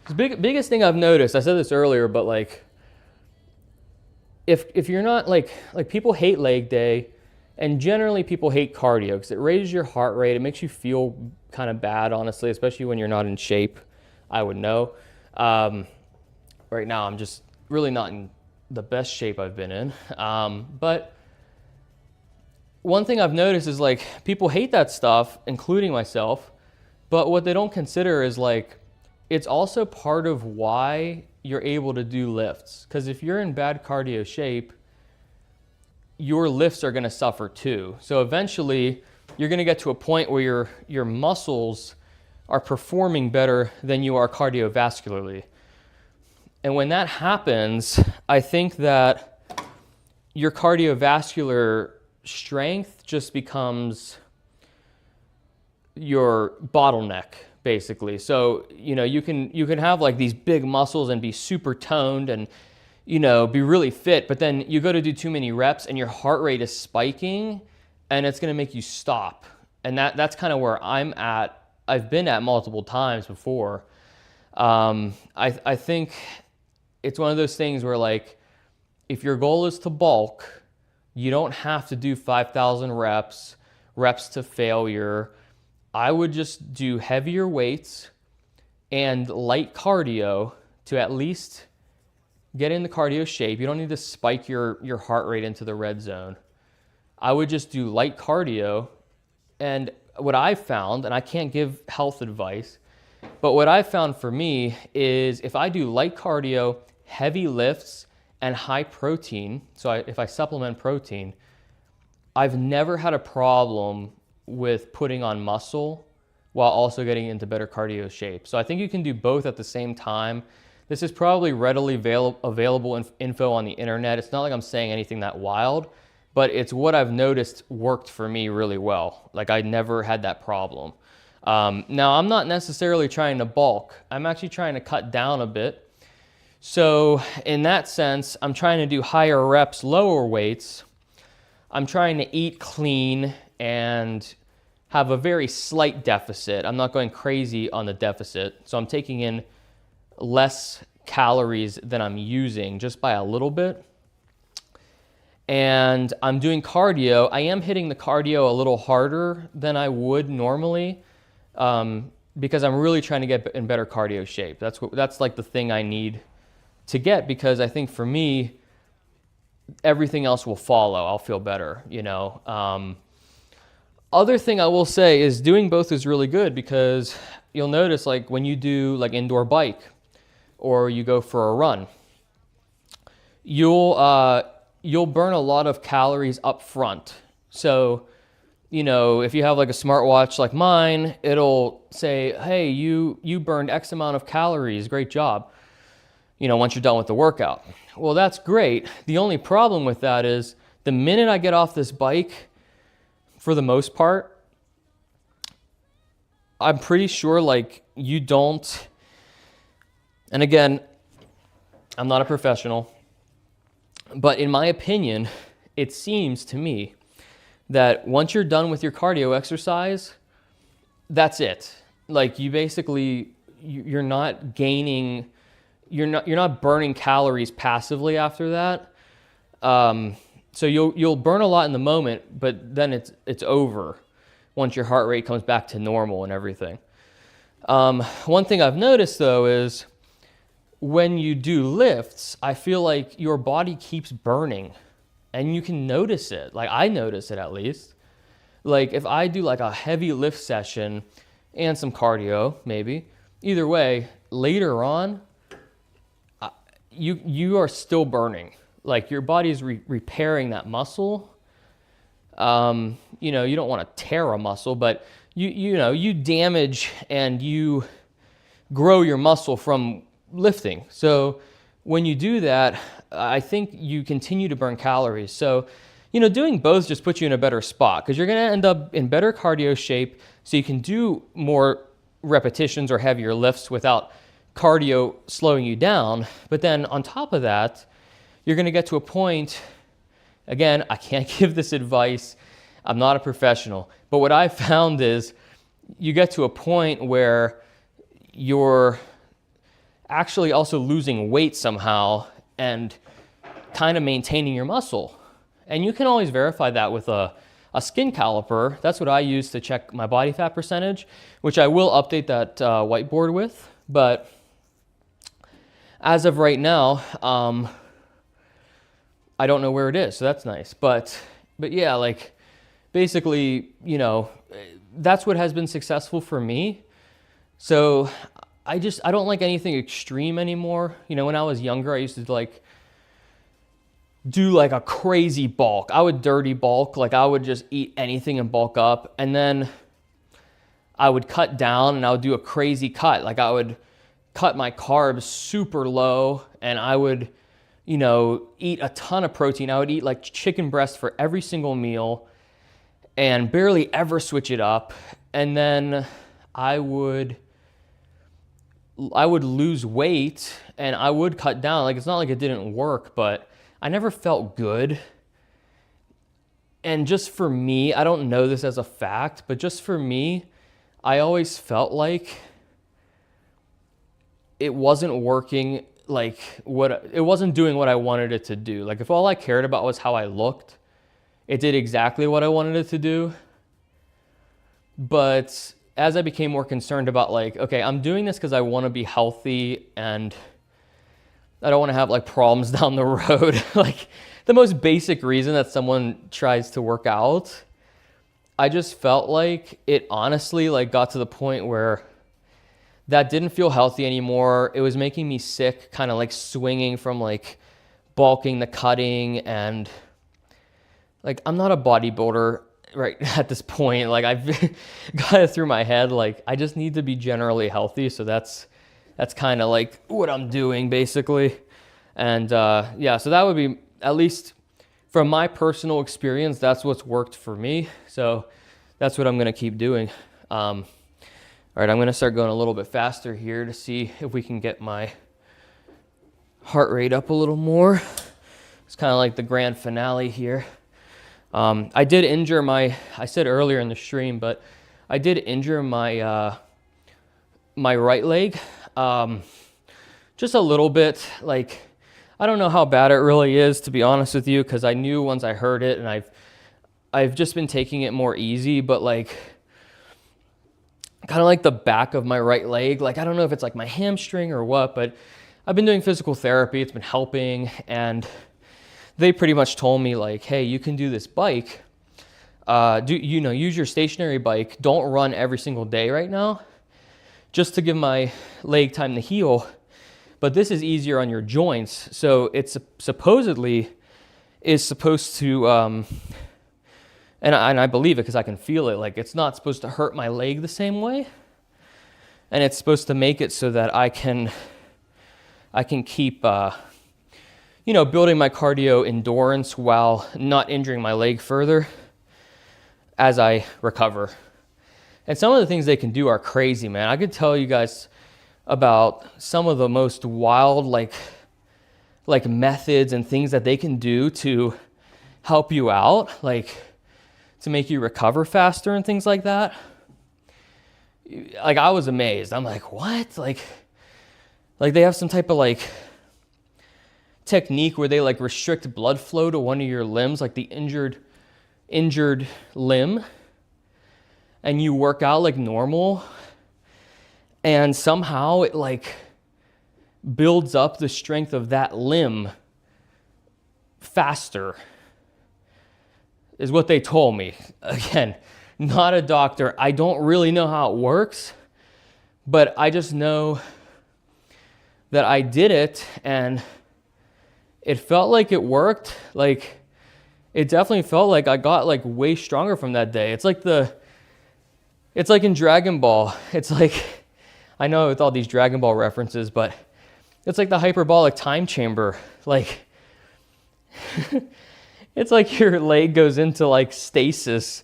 The biggest thing I've noticed, I said this earlier, but like if you're not like people hate leg day, and generally people hate cardio because it raises your heart rate. It makes you feel kind of bad, honestly, especially when you're not in shape. I would know. Right now I'm just really not in the best shape I've been in. But one thing I've noticed is like people hate that stuff, including myself. But what they don't consider is like it's also part of why you're able to do lifts. Because if you're in bad cardio shape, your lifts are going to suffer too. So eventually you're going to get to a point where your muscles are performing better than you are cardiovascularly. And when that happens, I think that your cardiovascular strength just becomes your bottleneck, basically. So, you can have like these big muscles and be super toned and, be really fit, but then you go to do too many reps and your heart rate is spiking and it's going to make you stop. And that's kind of where I'm at. I've been at multiple times before. I think it's one of those things where like, if your goal is to bulk, you don't have to do 5,000 reps to failure. I would just do heavier weights and light cardio to at least get in the cardio shape. You don't need to spike your heart rate into the red zone. I would just do light cardio. And what I've found, and I can't give health advice, but what I've found for me is if I do light cardio, heavy lifts, and high protein, so if I supplement protein, I've never had a problem with putting on muscle while also getting into better cardio shape. So I think you can do both at the same time. This is probably readily available info on the internet. It's not like I'm saying anything that wild, but it's what I've noticed worked for me really well. Like I never had that problem. Now I'm not necessarily trying to bulk. I'm actually trying to cut down a bit. So in that sense, I'm trying to do higher reps, lower weights. I'm trying to eat clean and have a very slight deficit. I'm not going crazy on the deficit. So I'm taking in less calories than I'm using just by a little bit. And I'm doing cardio. I am hitting the cardio a little harder than I would normally because I'm really trying to get in better cardio shape. That's like the thing I need to get, because I think for me, everything else will follow. I'll feel better, Other thing I will say is doing both is really good, because you'll notice like when you do like indoor bike or you go for a run, you'll burn a lot of calories up front. So, if you have like a smartwatch like mine, it'll say, hey, you burned X amount of calories, great job, once you're done with the workout. Well, that's great. The only problem with that is the minute I get off this bike, for the most part, I'm pretty sure like you don't, and again, I'm not a professional, but in my opinion, it seems to me that once you're done with your cardio exercise, that's it. Like you basically, you're not gaining, you're not burning calories passively after that. So you'll burn a lot in the moment, but then it's over once your heart rate comes back to normal and everything. One thing I've noticed though is when you do lifts, I feel like your body keeps burning and you can notice it. Like I notice it at least. Like if I do like a heavy lift session and some cardio, maybe, either way, later on, you are still burning. Like your body's repairing that muscle. You don't want to tear a muscle, but you damage and you grow your muscle from lifting. So when you do that, I think you continue to burn calories. So doing both just puts you in a better spot because you're going to end up in better cardio shape so you can do more repetitions or heavier lifts without cardio slowing you down. But then on top of that, you're going to get to a point, again, I can't give this advice. I'm not a professional. But what I found is you get to a point where you're actually also losing weight somehow and kind of maintaining your muscle. And you can always verify that with a skin caliper. That's what I use to check my body fat percentage, which I will update that whiteboard with. But as of right now, I don't know where it is, so that's nice. But yeah, like basically, that's what has been successful for me. So I don't like anything extreme anymore. When I was younger, I used to do like a crazy bulk. I would dirty bulk, like I would just eat anything and bulk up. And then I would cut down and I would do a crazy cut. Like I would cut my carbs super low and I would, eat a ton of protein. I would eat like chicken breast for every single meal and barely ever switch it up. And then I would lose weight and I would cut down. Like it's not like it didn't work, but I never felt good. And just for me, I don't know this as a fact, but just for me, I always felt like it wasn't working, it wasn't doing what I wanted it to do. Like if all I cared about was how I looked, it did exactly what I wanted it to do. But as I became more concerned about okay, I'm doing this because I want to be healthy and I don't want to have problems down the road. Like the most basic reason that someone tries to work out, I just felt like it honestly got to the point where that didn't feel healthy anymore. It was making me sick, kind of swinging from bulking to cutting. And I'm not a bodybuilder right at this point. I've got it through my head. I just need to be generally healthy. So that's kind of what I'm doing basically. And yeah, so that would be, at least from my personal experience, that's what's worked for me. So that's what I'm going to keep doing. All right, I'm going to start going a little bit faster here to see if we can get my heart rate up a little more. It's kind of like the grand finale here. I did injure I said earlier in the stream, but I did injure my my right leg. Just a little bit. I don't know how bad it really is, to be honest with you, because I knew once I heard it, and I've just been taking it more easy, but kind of the back of my right leg. I don't know if it's my hamstring or what, but I've been doing physical therapy. It's been helping, and they pretty much told me hey, you can do this bike. Use your stationary bike. Don't run every single day right now, just to give my leg time to heal. But this is easier on your joints. So it's supposedly is supposed to, and I believe it because I can feel it. It's not supposed to hurt my leg the same way. And it's supposed to make it so that I can keep, building my cardio endurance while not injuring my leg further as I recover. And some of the things they can do are crazy, man. I could tell you guys about some of the most wild, methods and things that they can do to help you out, to make you recover faster and things like that. I was amazed. I'm what? They have some type of technique where they restrict blood flow to one of your limbs, the injured limb, and you work out normal, and somehow it builds up the strength of that limb faster, is what they told me. Again, not a doctor. I don't really know how it works, but I just know that I did it and it felt like it worked. It definitely felt like I got way stronger from that day. It's in Dragon Ball. It's I know with all these Dragon Ball references, but it's the hyperbolic time chamber. it's like your leg goes into like stasis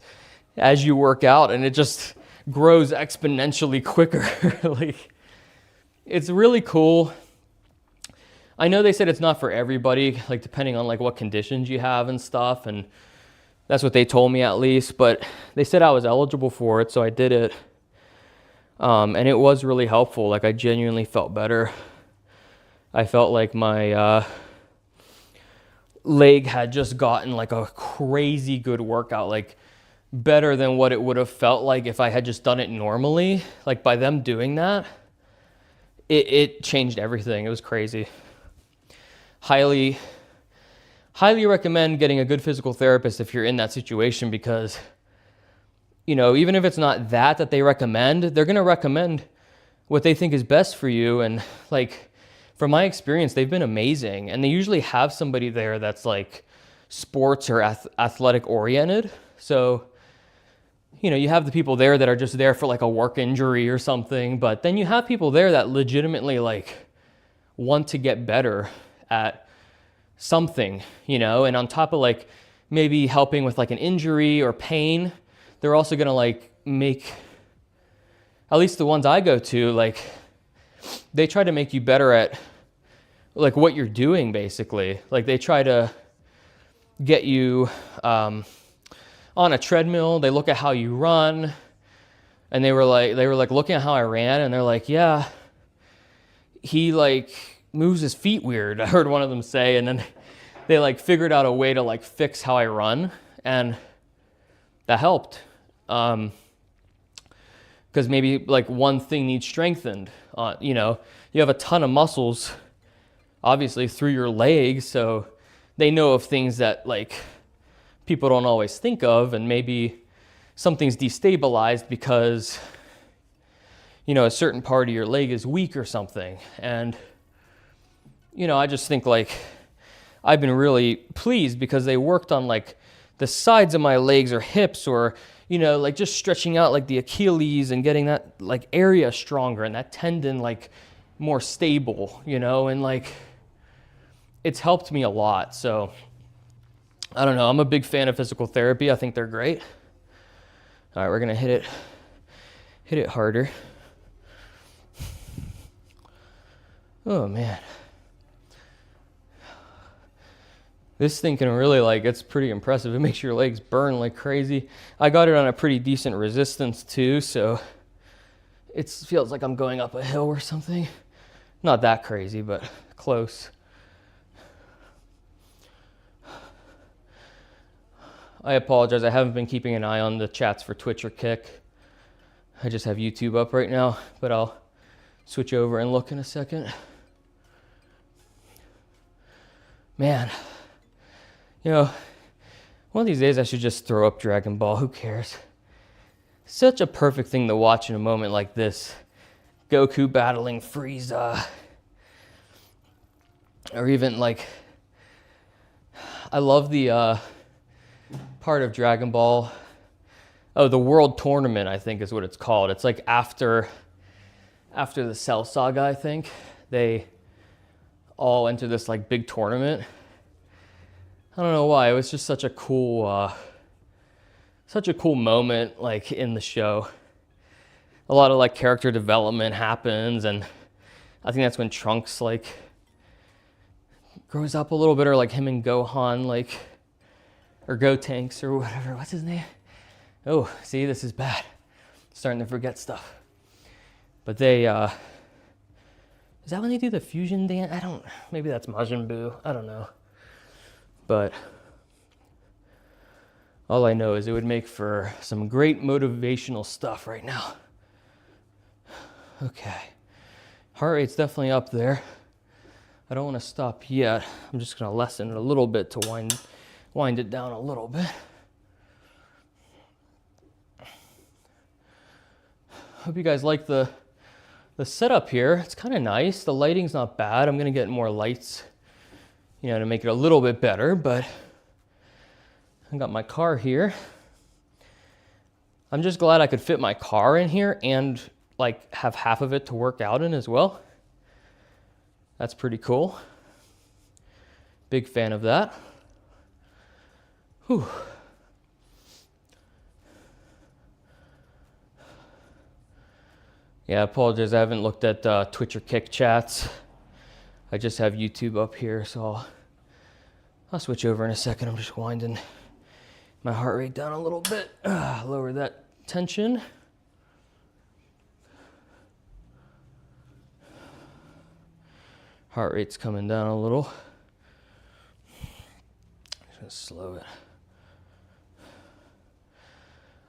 as you work out, and it just grows exponentially quicker. Like, it's really cool. I know they said it's not for everybody, like depending on like what conditions you have and stuff, and that's what they told me at least, but they said I was eligible for it, so I did it. And it was really helpful. Like, I genuinely felt better. I felt like my leg had just gotten like a crazy good workout, like better than what it would have felt like if I had just done it normally. Like, by them doing that, it changed everything. It was crazy. Highly recommend getting a good physical therapist if you're in that situation, because, you know, even if it's not that they recommend, they're going to recommend what they think is best for you. And like, from my experience, they've been amazing. And they usually have somebody there that's like sports or athletic oriented. So, you know, you have the people there that are just there for like a work injury or something, but then you have people there that legitimately like want to get better at something, you know, and on top of like maybe helping with like an injury or pain, they're also gonna like make, at least the ones I go to, like they try to make you better at like what you're doing basically. Like, they try to get you on a treadmill, they look at how you run, and they were like looking at how I ran, and they're like, yeah, he like moves his feet weird, I heard one of them say, and then they like figured out a way to like fix how I run, and that helped. Because maybe like one thing needs strengthened. You know, you have a ton of muscles, obviously, through your legs, so they know of things that like people don't always think of, and maybe something's destabilized because, you know, a certain part of your leg is weak or something. And, you know, I just think like I've been really pleased because they worked on like the sides of my legs or hips, or, you know, like just stretching out like the Achilles and getting that like area stronger and that tendon like more stable, you know, and like it's helped me a lot. So I don't know, I'm a big fan of physical therapy. I think they're great. All right, we're gonna hit it harder. Oh man. This thing can really like, it's pretty impressive. It makes your legs burn like crazy. I got it on a pretty decent resistance too, so it feels like I'm going up a hill or something. Not that crazy, but close. I apologize, I haven't been keeping an eye on the chats for Twitch or Kick. I just have YouTube up right now, but I'll switch over and look in a second. Man. You know, one of these days I should just throw up Dragon Ball. Who cares? Such a perfect thing to watch in a moment like this. Goku battling Frieza. Or even like, I love the part of Dragon Ball. Oh, the World Tournament, I think is what it's called. It's like after the Cell Saga, I think. They all enter this like big tournament. I don't know why, it was just such a cool moment like in the show. A lot of like character development happens, and I think that's when Trunks like grows up a little bit, or like him and Gohan, like, or Gotenks or whatever, what's his name? Oh, see, this is bad. Starting to forget stuff. But they, is that when they do the fusion dance? Maybe that's Majin Buu, I don't know. But all I know is it would make for some great motivational stuff right now. Okay. Heart rate's definitely up there. I don't want to stop yet. I'm just going to lessen it a little bit to wind it down a little bit. Hope you guys like the setup here. It's kind of nice. The lighting's not bad. I'm going to get more lights, you know, to make it a little bit better, but I got my car here. I'm just glad I could fit my car in here and like have half of it to work out in as well. That's pretty cool. Big fan of that. Whew. Yeah, I apologize. I haven't looked at Twitch or Kick chats. I just have YouTube up here, so I'll switch over in a second. I'm just winding my heart rate down a little bit. Lower that tension. Heart rate's coming down a little. Just gonna slow it.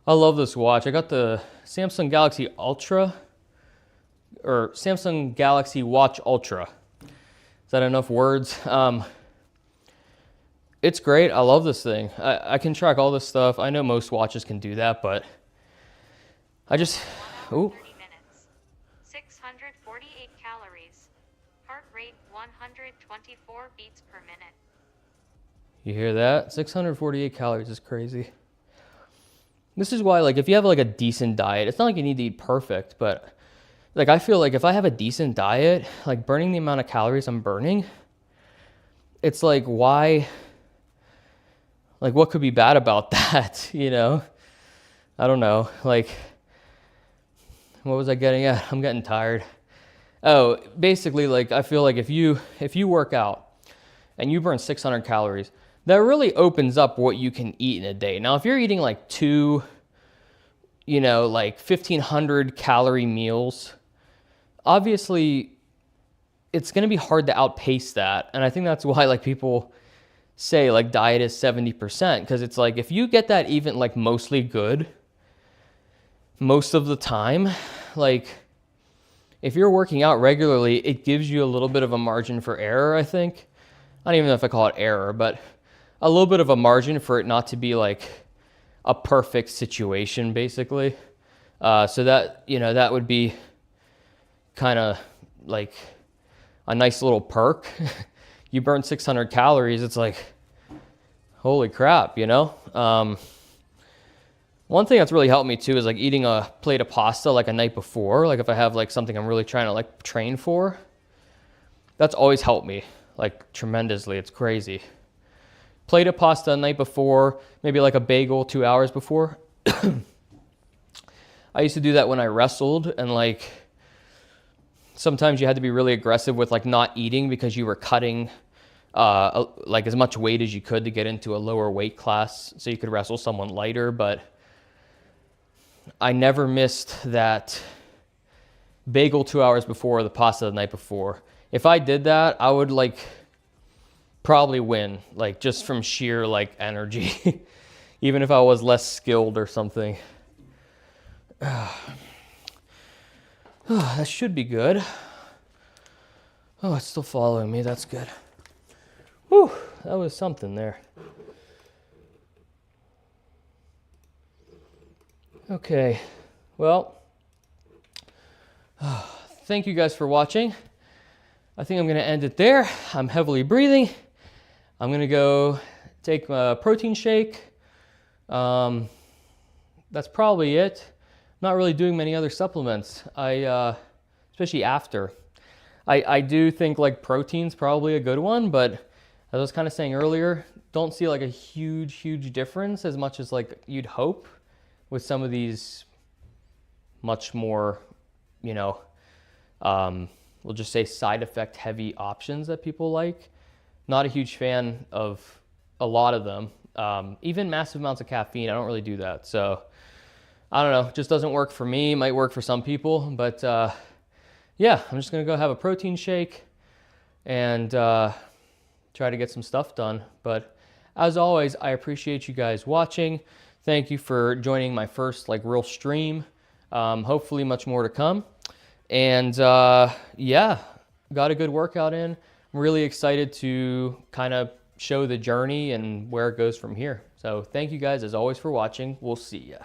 I love this watch. I got the Samsung Galaxy Ultra, or Samsung Galaxy Watch Ultra. Is that enough words? It's great. I love this thing. I can track all this stuff. I know most watches can do that, but I just, 30 minutes. 648 calories. Heart rate 124 beats per minute. You hear that? 648 calories is crazy. This is why, like, if you have like a decent diet, it's not like you need to eat perfect, but like I feel like if I have a decent diet, like burning the amount of calories I'm burning, it's like, why, like what could be bad about that, you know? I don't know. Like, what was I getting at? I'm getting tired. Oh, basically, like I feel like if you work out and you burn 600 calories, that really opens up what you can eat in a day. Now, if you're eating like two, you know, like 1,500 calorie meals, obviously it's going to be hard to outpace that. And I think that's why like people say like diet is 70%, because it's like if you get that even like mostly good most of the time, like if you're working out regularly, it gives you a little bit of a margin for error, I think. I don't even know if I call it error, but a little bit of a margin for it not to be like a perfect situation, basically. So that, you know, that would be kind of like a nice little perk. You burn 600 calories, it's like, holy crap, you know? One thing that's really helped me too is like eating a plate of pasta like a night before. Like if I have like something I'm really trying to like train for, that's always helped me like tremendously. It's crazy. Plate of pasta the night before, maybe like a bagel 2 hours before. I used to do that when I wrestled, and like sometimes you had to be really aggressive with like not eating because you were cutting like as much weight as you could to get into a lower weight class so you could wrestle someone lighter. But I never missed that bagel 2 hours before, the pasta the night before. If I did that, I would like probably win, like just from sheer like energy, even if I was less skilled or something. That should be good. Oh, it's still following me. That's good. Whew, that was something there. Okay, well, thank you guys for watching. I think I'm going to end it there. I'm heavily breathing. I'm going to go take a protein shake. That's probably it. I'm not really doing many other supplements. Especially after. I do think like protein's probably a good one, but as I was kind of saying earlier, don't see like a huge difference as much as like you'd hope with some of these much more, you know, we'll just say side effect heavy options that people like. Not a huge fan of a lot of them. Even massive amounts of caffeine, I don't really do that. So I don't know, it just doesn't work for me. It might work for some people, but yeah, I'm just gonna go have a protein shake and try to get some stuff done. But as always, I appreciate you guys watching. Thank you for joining my first like real stream. Hopefully much more to come. And yeah, got a good workout in. I'm really excited to kind of show the journey and where it goes from here. So thank you guys as always for watching. We'll see ya.